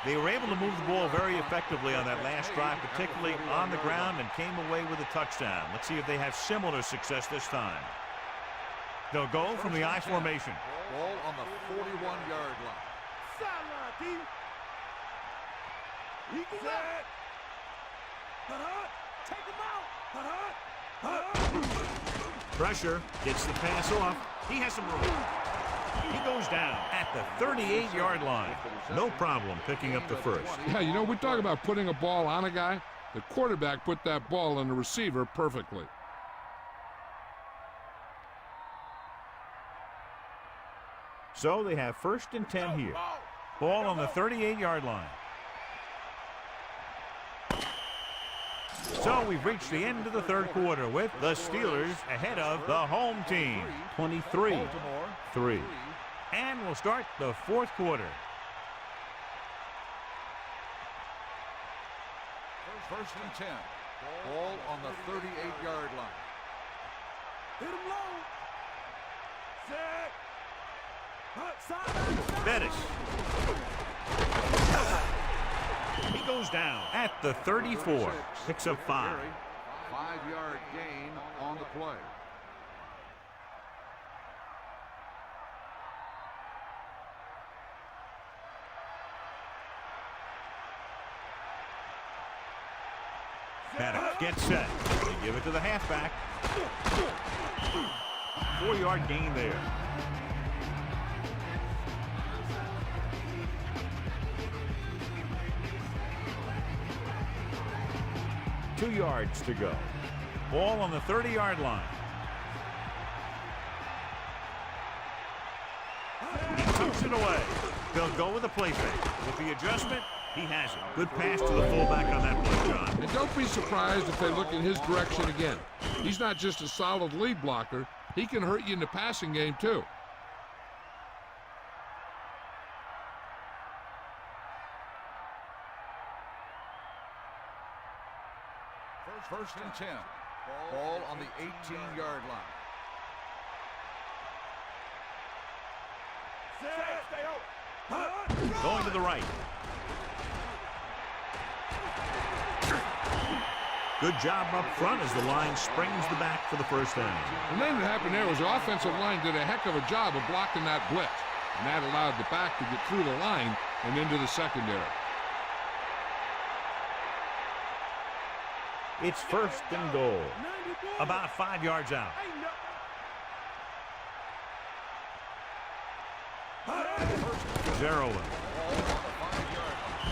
They were able to move the ball very effectively on that last drive, particularly on the ground, and came away with a touchdown. Let's see if they have similar success this time. They'll go from the I formation. Ball on the 41-yard line. Sideline, D. Eagle out. Take him out. Pressure gets the pass off. He has some room. He goes down at the 38-yard line. No problem picking up the first. Yeah, you know, we talk about putting a ball on a guy. The quarterback put that ball on the receiver perfectly. So they have 1st and 10 here. Ball on the 38-yard line. So we've reached the end of the 3rd quarter with the Steelers ahead of the home team, 23-3. And we'll start the 4th quarter. First and 10. Ball on the 38-yard line. Hit him low. Set. Bettis. He goes down at the 34. Picks up 5. 5-yard gain on the play. Maddox gets set. They give it to the halfback. 4-yard gain there. Two yards to go. Ball on the 30-yard line. He tucks it away. They'll go with a play fake. With the adjustment, he has it. Good pass to the fullback on that play, John. And don't be surprised if they look in his direction again. He's not just a solid lead blocker. He can hurt you in the passing game, too. First and 10. Ball on the 18-yard line. Going to the right. Good job up front as the line springs the back for the 1st down. And then what happened there was the offensive line did a heck of a job of blocking that blitz. And that allowed the back to get through the line and into the secondary. It's 1st and goal. About 5 yards out. Zeroing.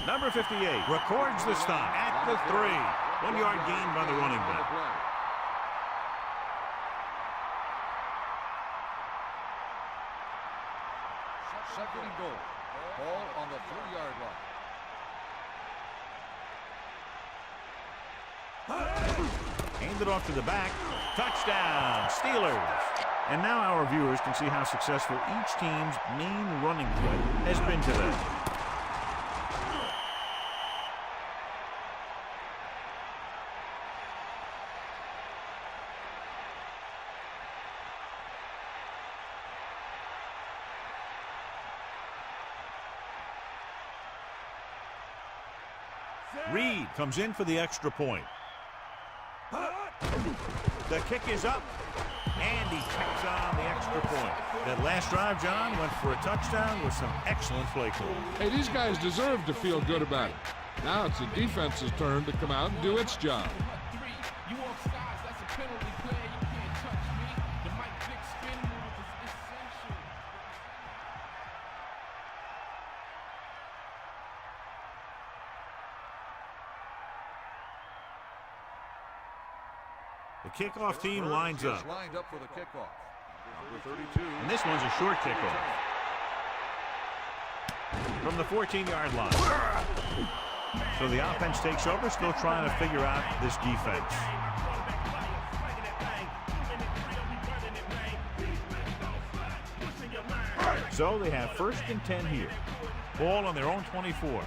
Number 58 records the stop at the 3. 1 yard gain by the running back. Second and goal. Ball on the 3-yard line. Handed off to the back. Touchdown, Steelers. And now our viewers can see how successful each team's main running play has been today. Reed comes in for the extra point. The kick is up, and he tacks on the extra point. That last drive, John, went for a touchdown with some excellent play calling. Hey, these guys deserve to feel good about it. Now it's the defense's turn to come out and do its job. The kickoff team lines up. Lined up for the kickoff. Number 32. And this one's a short kickoff. From the 14-yard line. So the offense takes over, still trying to figure out this defense. So they have 1st and 10 here. Ball on their own 24.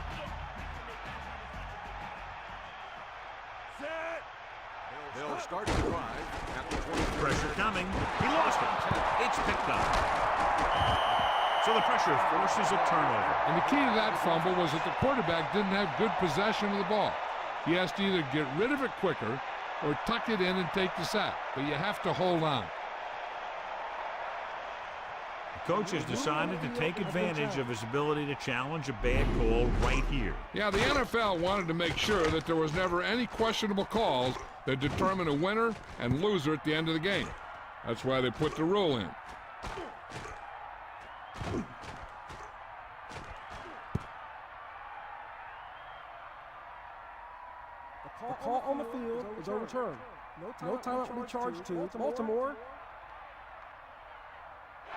They'll start the drive at the 20. Pressure coming. He lost it. It's picked up. So the pressure forces a turnover. And the key to that fumble was that the quarterback didn't have good possession of the ball. He has to either get rid of it quicker or tuck it in and take the sack. But you have to hold on. The coach has decided to take advantage of his ability to challenge a bad call right here. Yeah, the NFL wanted to make sure that there was never any questionable calls that determine a winner and loser at the end of the game. That's why they put the rule in. The call on the field is overturned. No timeout will be charged to Baltimore.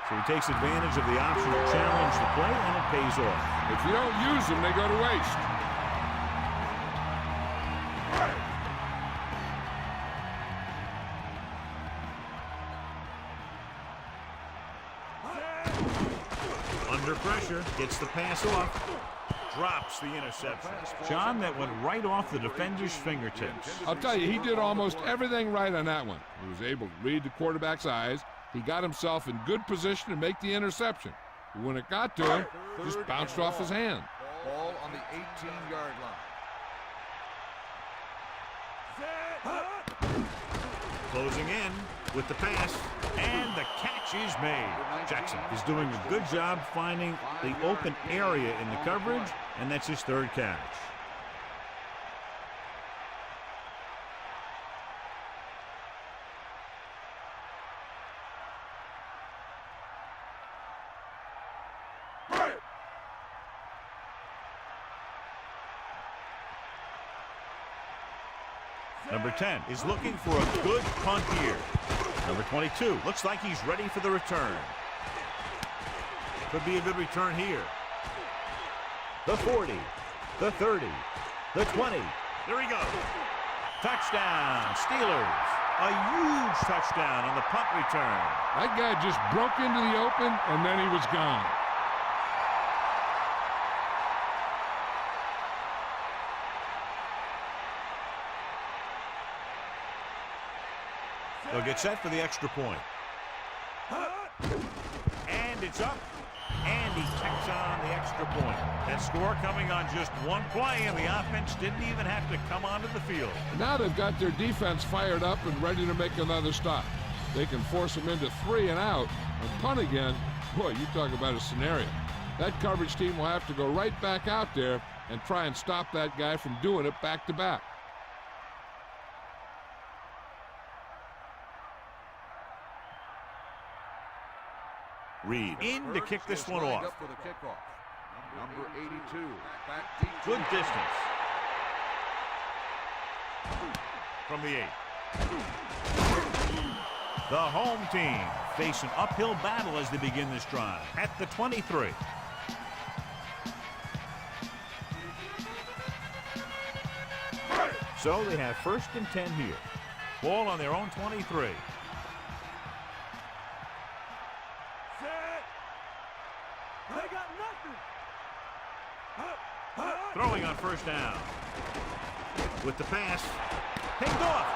So he takes advantage of the option to challenge the play, and it pays off. If you don't use them, they go to waste. Under pressure, gets the pass off, drops the interception. John, that went right off the defender's fingertips. I'll tell you, he did almost everything right on that one. He was able to read the quarterback's eyes. He got himself in good position to make the interception. But when it got to him, it just bounced off his hand. Ball on the 18-yard line. Closing in with the pass, and the catch is made. Jackson is doing a good job finding the open area in the coverage, and that's his 3rd catch. Number 10 is looking for a good punt here. Number 22 looks like he's ready for the return. Could be a good return here. The 40, the 30, the 20. There he goes. Touchdown, Steelers. A huge touchdown on the punt return. That guy just broke into the open, and then he was gone. They'll get set for the extra point. And it's up. And he tacks on the extra point. That score coming on just one play, and the offense didn't even have to come onto the field. Now they've got their defense fired up and ready to make another stop. They can force them into 3 and out and punt again. Boy, you talk about a scenario. That coverage team will have to go right back out there and try and stop that guy from doing it back to back. Reed in to kick this one off. Number 82, back deep. Good distance. From the 8. The home team face an uphill battle as they begin this drive at the 23. So they have 1st and 10 here. Ball on their own 23. Throwing on 1st down. With the pass. Picked off.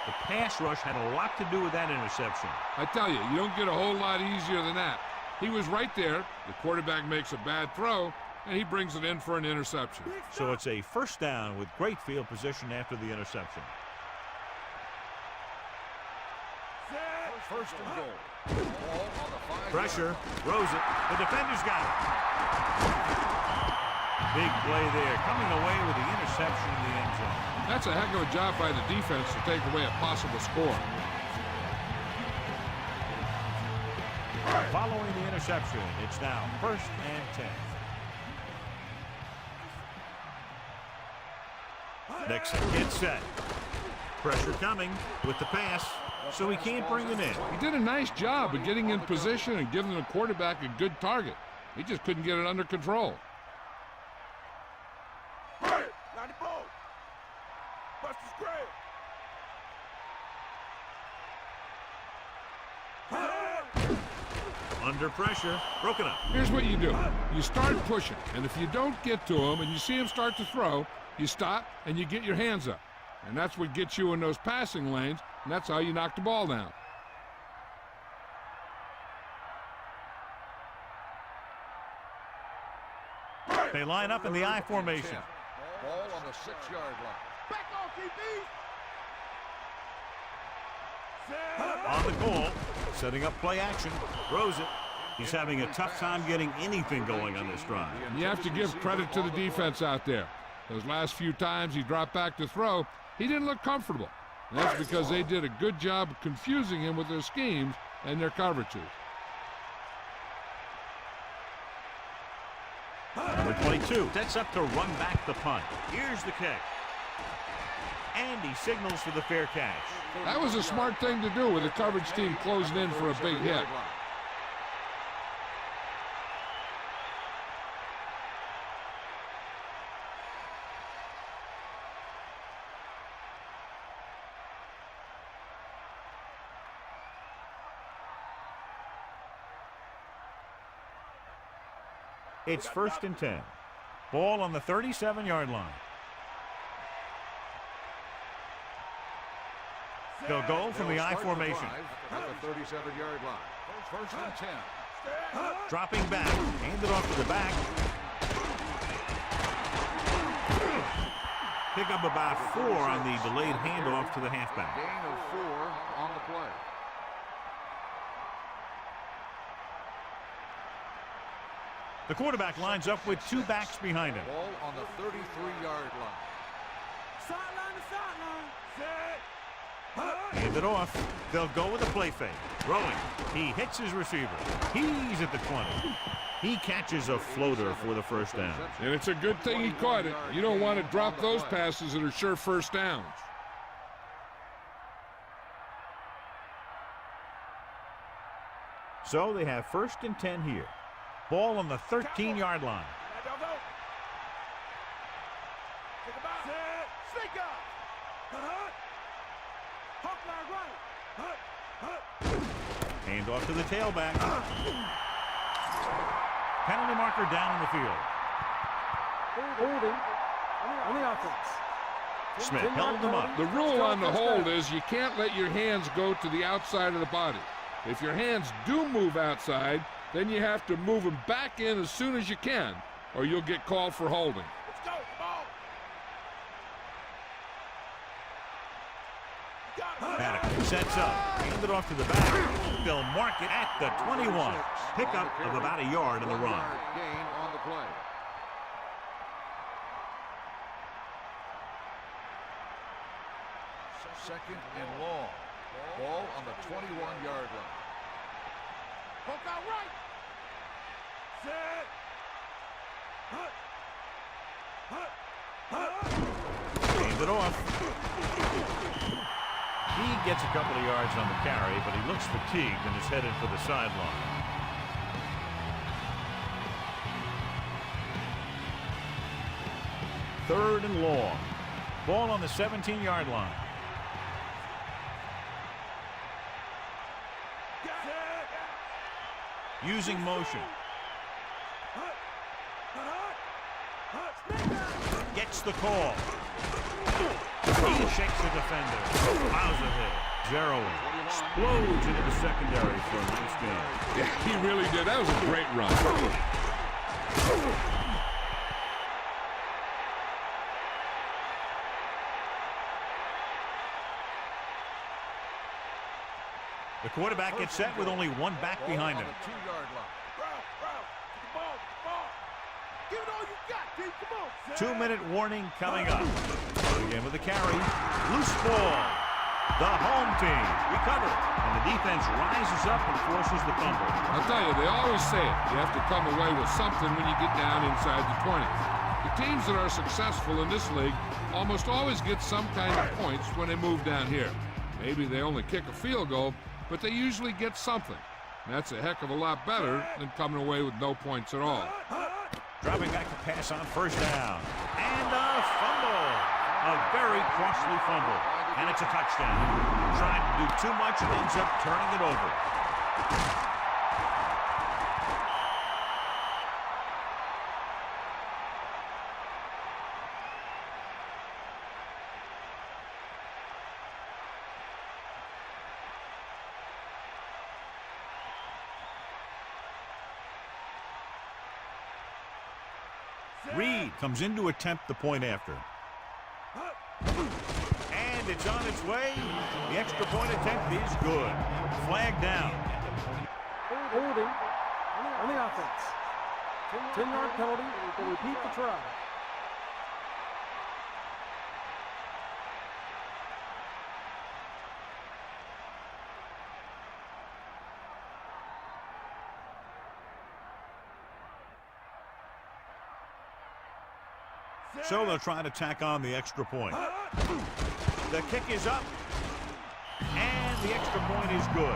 The pass rush had a lot to do with that interception. I tell you, you don't get a whole lot easier than that. He was right there. The quarterback makes a bad throw, and he brings it in for an interception. So it's a 1st down with great field position after the interception. 1st and goal. Ball on the 5. Pressure. Throws it. The defender's got it. Big play there. Coming away with the interception in the end zone. That's a heck of a job by the defense to take away a possible score. Following the interception, it's now 1st and 10. Next get set. Pressure coming with the pass, so he can't bring it in. He did a nice job of getting in position and giving the quarterback a good target. He just couldn't get it under control. Under pressure, broken up. Here's what you do. You start pushing, and if you don't get to him and you see him start to throw, you stop and you get your hands up. And that's what gets you in those passing lanes, and that's how you knock the ball down. They line up in the I formation. Ball on the 6-yard line. Back off, DB. On the goal, setting up play action, throws it. He's having a tough time getting anything going on this drive. You have to give credit to the defense out there. Those last few times he dropped back to throw, he didn't look comfortable. And that's because they did a good job of confusing him with their schemes and their coverages. Number 22 sets up to run back the punt. Here's the kick. And he signals for the fair catch. That was a smart thing to do with the coverage team closing in for a big hit. It's 1st and 10. Ball on the 37-yard line. They'll go from the I formation. At the 37-yard line. 1st and 10. Dropping back. Hand it off to the back. Pick up about 4 on the delayed handoff to the halfback. Gain of 4 on the play. The quarterback lines up with 2 backs behind him. Ball on the 33-yard line. Sideline to sideline. Hand it off. They'll go with a play fake. Throwing. He hits his receiver. He's at the 20. He catches a floater for the 1st down. And it's a good thing he caught it. You don't want to drop those passes that are sure 1st downs. So they have 1st and 10 here. Ball on the 13-yard line. Hand off to the tailback. Penalty marker down in the field. Holding on the offense. Smith held him up. The rule on the hold is you can't let your hands go to the outside of the body. If your hands do move outside, then you have to move them back in as soon as you can, or you'll get called for holding. Let's go. Ball. Bannock sets up. Hand it off to the back. They'll mark it at the 21. Pickup of about a yard on the run. Gain on the play. Second and long. Ball on the 21-yard line. Poke out right. Set. Gave it off. He gets a couple of yards on the carry, but he looks fatigued and is headed for the sideline. Third and long. Ball on the 17-yard line. Using motion. Gets the call. He shakes the defender. Plows ahead. Zeroing. Explodes into the secondary for a nice game. Yeah, he really did. That was a great run. The quarterback gets set with only one back behind him. 2-yard line. Give it all you got, dude. Come on. 2-minute warning coming up. Again with the carry. Loose ball. The home team recovered. And the defense rises up and forces the fumble. I'll tell you, they always say it. You have to come away with something when you get down inside the 20. The teams that are successful in this league almost always get some kind of points when they move down here. Maybe they only kick a field goal, but they usually get something. And that's a heck of a lot better than coming away with no points at all. Dropping back to pass on first down. And a fumble. A very costly fumble. And it's a touchdown. Trying to do too much and ends up turning it over. Reed comes in to attempt the point after. And it's on its way. The extra point attempt is good. Flag down. Holding on the offense. 10-yard penalty. We'll repeat the try. So they'll try to tack on the extra point. The kick is up. And the extra point is good.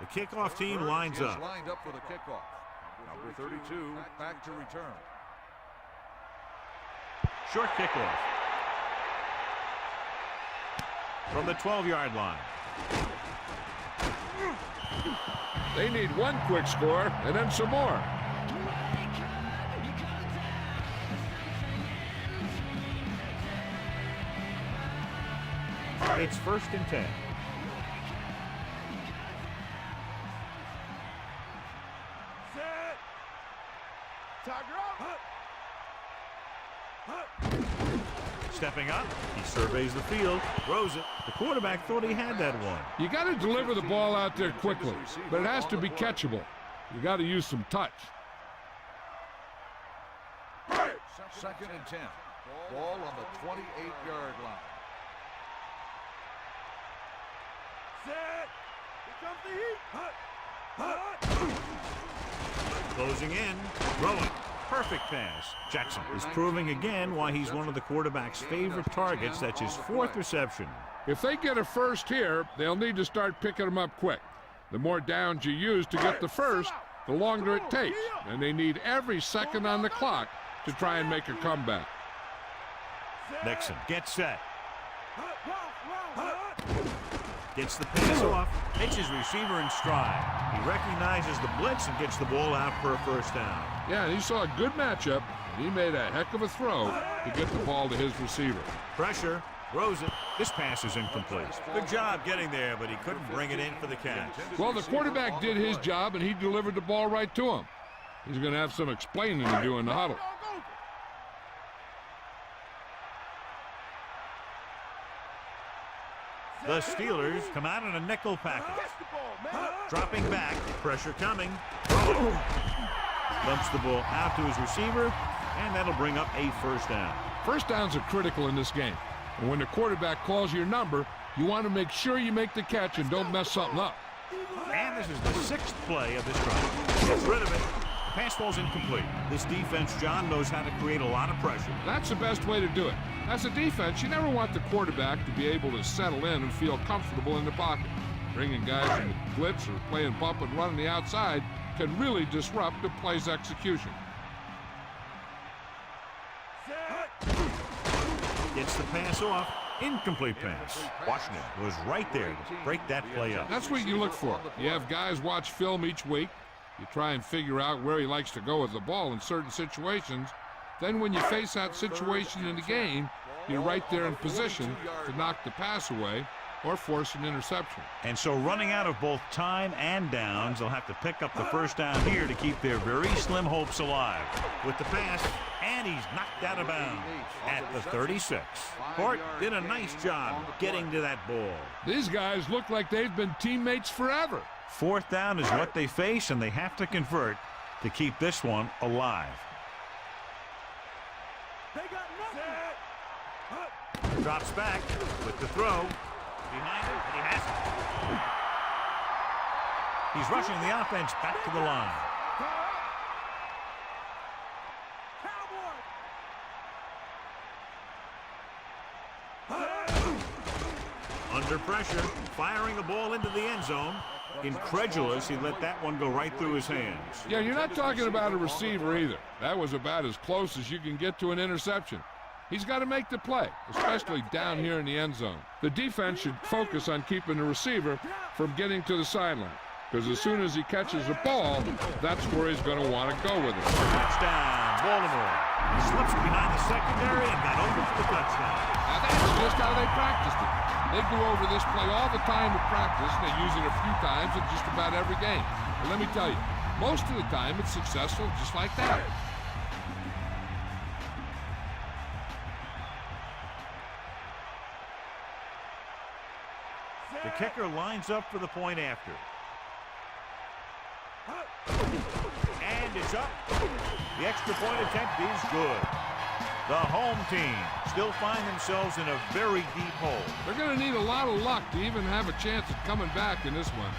The kickoff team lines up. Lined up for the kickoff. Number 32 back to return. Short kickoff. From the 12-yard line. They need one quick score and then some more. It's 1st and 10. Stepping up, he surveys the field, throws it. The quarterback thought he had that one. You got to deliver the ball out there quickly, but it has to be catchable. You got to use some touch. 2nd and 10. Ball on the 28-yard line. Set. Here comes the heat. Closing in, throwing. Perfect pass. Jackson is proving again why he's one of the quarterback's favorite targets. That's his 4th reception. If they get a first here, they'll need to start picking them up quick. The more downs you use to get the first, the longer it takes. And they need every second on the clock to try and make a comeback. Nixon gets set. Gets the pass off. Hits his receiver in stride. He recognizes the blitz and gets the ball out for a first down. Yeah, he saw a good matchup, and he made a heck of a throw to get the ball to his receiver. Pressure. Throws it. This pass is incomplete. Good job getting there, but he couldn't bring it in for the catch. Well, the quarterback did his job, and he delivered the ball right to him. He's going to have some explaining to do in the huddle. The Steelers come out in a nickel package. Dropping back, pressure coming. Dumps the ball out to his receiver, and that'll bring up a first down. First downs are critical in this game. And when the quarterback calls your number, you want to make sure you make the catch and don't mess something up. And this is the 6th play of this drive. Gets rid of it. Pass falls incomplete. This defense, John, knows how to create a lot of pressure. That's the best way to do it. As a defense, you never want the quarterback to be able to settle in and feel comfortable in the pocket. Bringing guys in the blitz or playing bump and run on the outside can really disrupt the play's execution. Gets the pass off. Incomplete pass. Washington was right there to break that play up. That's what you look for. You have guys watch film each week. You try and figure out where he likes to go with the ball in certain situations. Then when you face that situation in the game, you're right there in position to knock the pass away or force an interception. And so running out of both time and downs, they'll have to pick up the first down here to keep their very slim hopes alive. With the pass, and he's knocked out of bounds at the 36. Hort did a nice job getting to that ball. These guys look like they've been teammates forever. 4th down is what they face, and they have to convert to keep this one alive. Drops back with the throw. Behind him, and he has it. He's rushing the offense back to the line. Under pressure, firing the ball into the end zone. Incredulous, he let that one go right through his hands. Yeah, you're not talking about a receiver either. That was about as close as you can get to an interception. He's got to make the play, especially down here in the end zone. The defense should focus on keeping the receiver from getting to the sideline, because as soon as he catches the ball, that's where he's going to want to go with it. Touchdown, Baltimore. Slips behind the secondary and got over for the touchdown. Now that's just how they practiced it. They go over this play all the time in practice, and they use it a few times in just about every game. And let me tell you, most of the time it's successful just like that. The kicker lines up for the point after. And it's up. The extra point attempt is good. The home team still find themselves in a very deep hole. They're going to need a lot of luck to even have a chance at coming back in this one.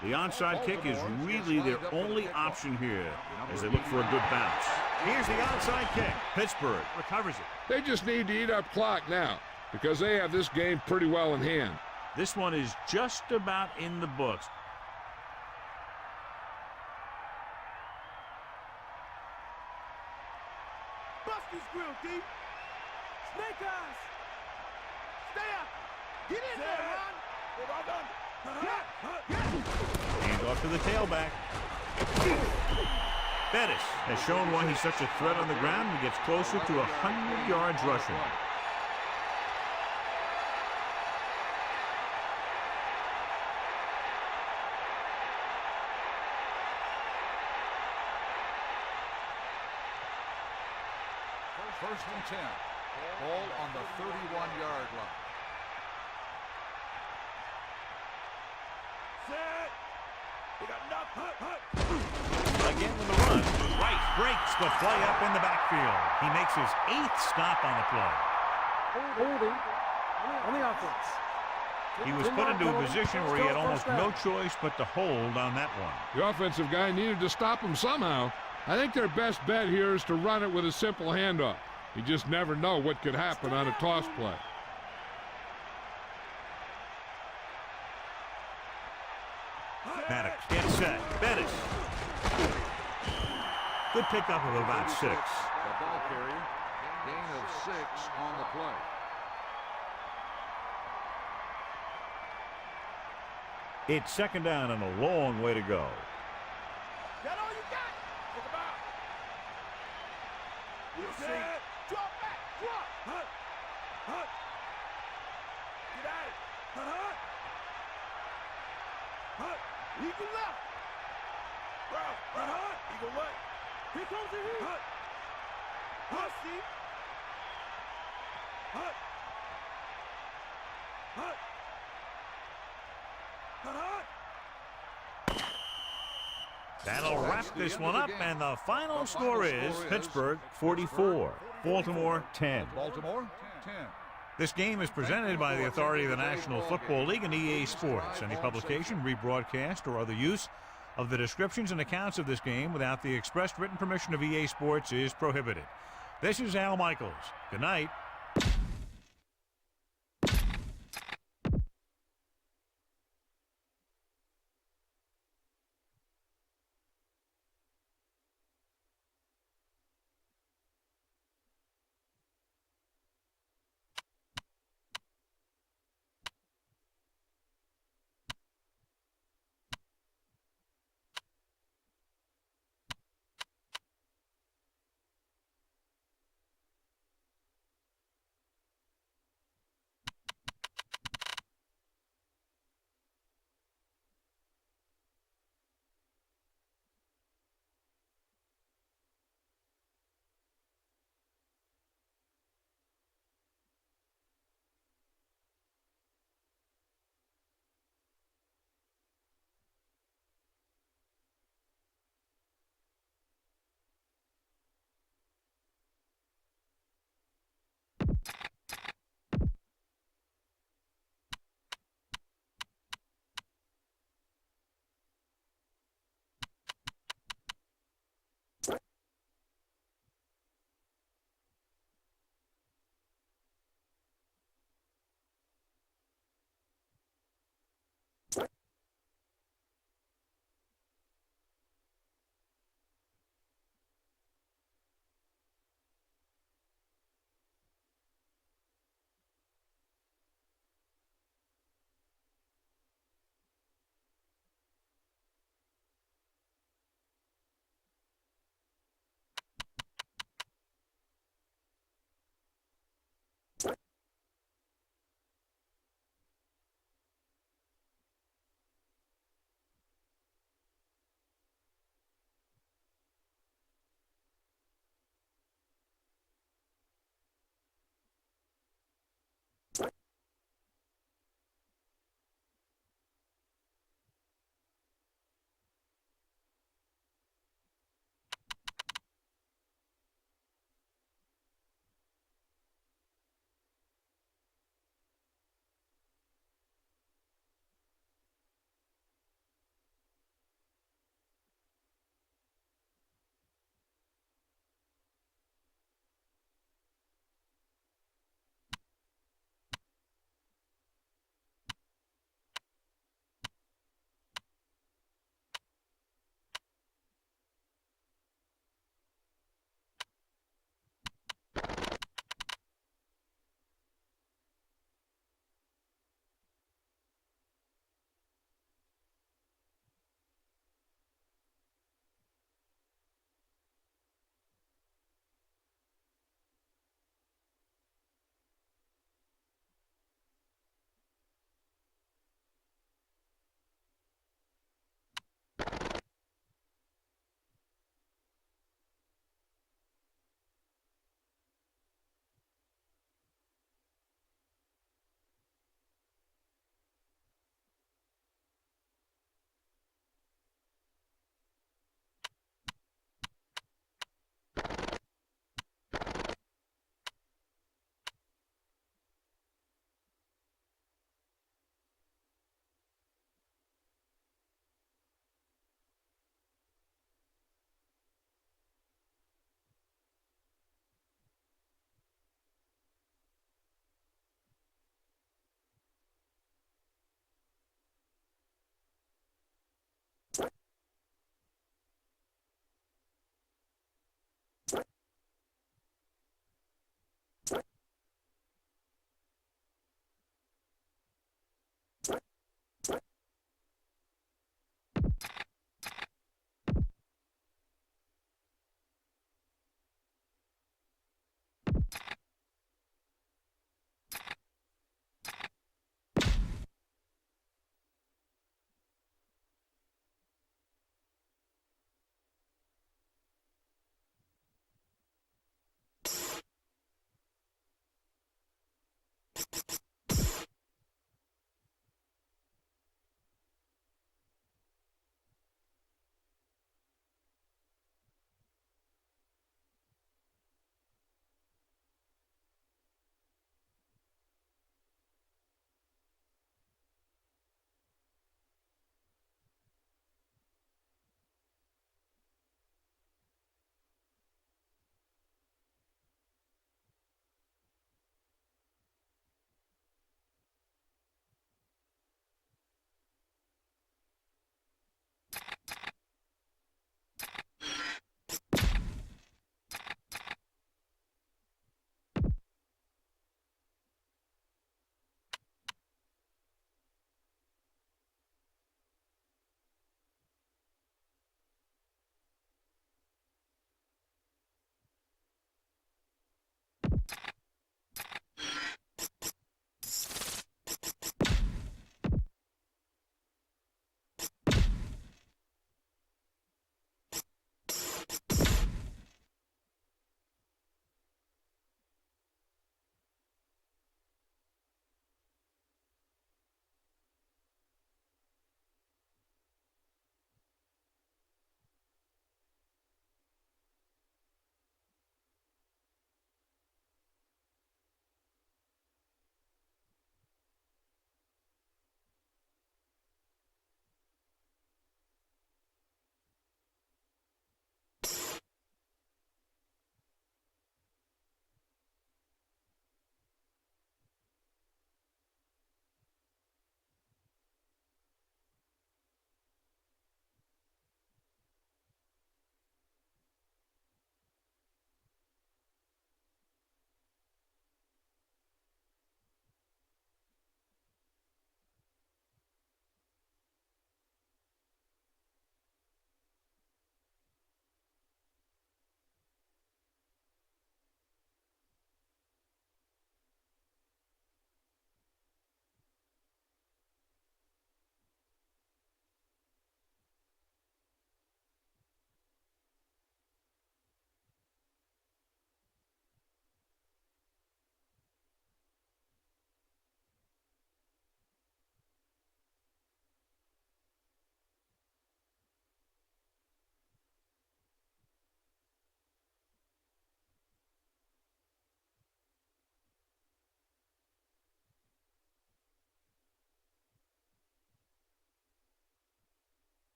The onside kick is really their only option here as they look for a good bounce. Here's the onside kick. Pittsburgh recovers it. They just need to eat up clock now because they have this game pretty well in hand. This one is just about in the books. Buster's grill, deep. Snake eyes. Stay up. Get in there, Ron. Well done. Hand off to the tailback. Bettis has shown why he's such a threat on the ground and gets closer to 100 yards rushing. First and 10. Ball on the 31-yard line. Again with the run. Right breaks the play up in the backfield. He makes his 8th stop on the play. Holding on the offense. He was put into a position where he had almost no choice but to hold on that one. The offensive guy needed to stop him somehow. I think their best bet here is to run it with a simple handoff. You just never know what could happen on a toss play. Maddox gets set. Bettis. Good pickup of about 6. The ball carrier. Gain of 6 on the play. It's second down and a long way to go. That all you got? Look about. We'll see. Drop back. Drop. Hut, hut. Hut. Eagle left. Route. Hut, hut. Eagle left. Here comes the heat. Hut. Hut, Steve. Hut. Hut. Hut, hut. That'll wrap this one up, and the final score is Pittsburgh 44, Baltimore 10. Baltimore 10. This game is presented by the authority of the National Football League and EA Sports. Any publication, rebroadcast, or other use of the descriptions and accounts of this game without the expressed written permission of EA Sports is prohibited. This is Al Michaels. Good night.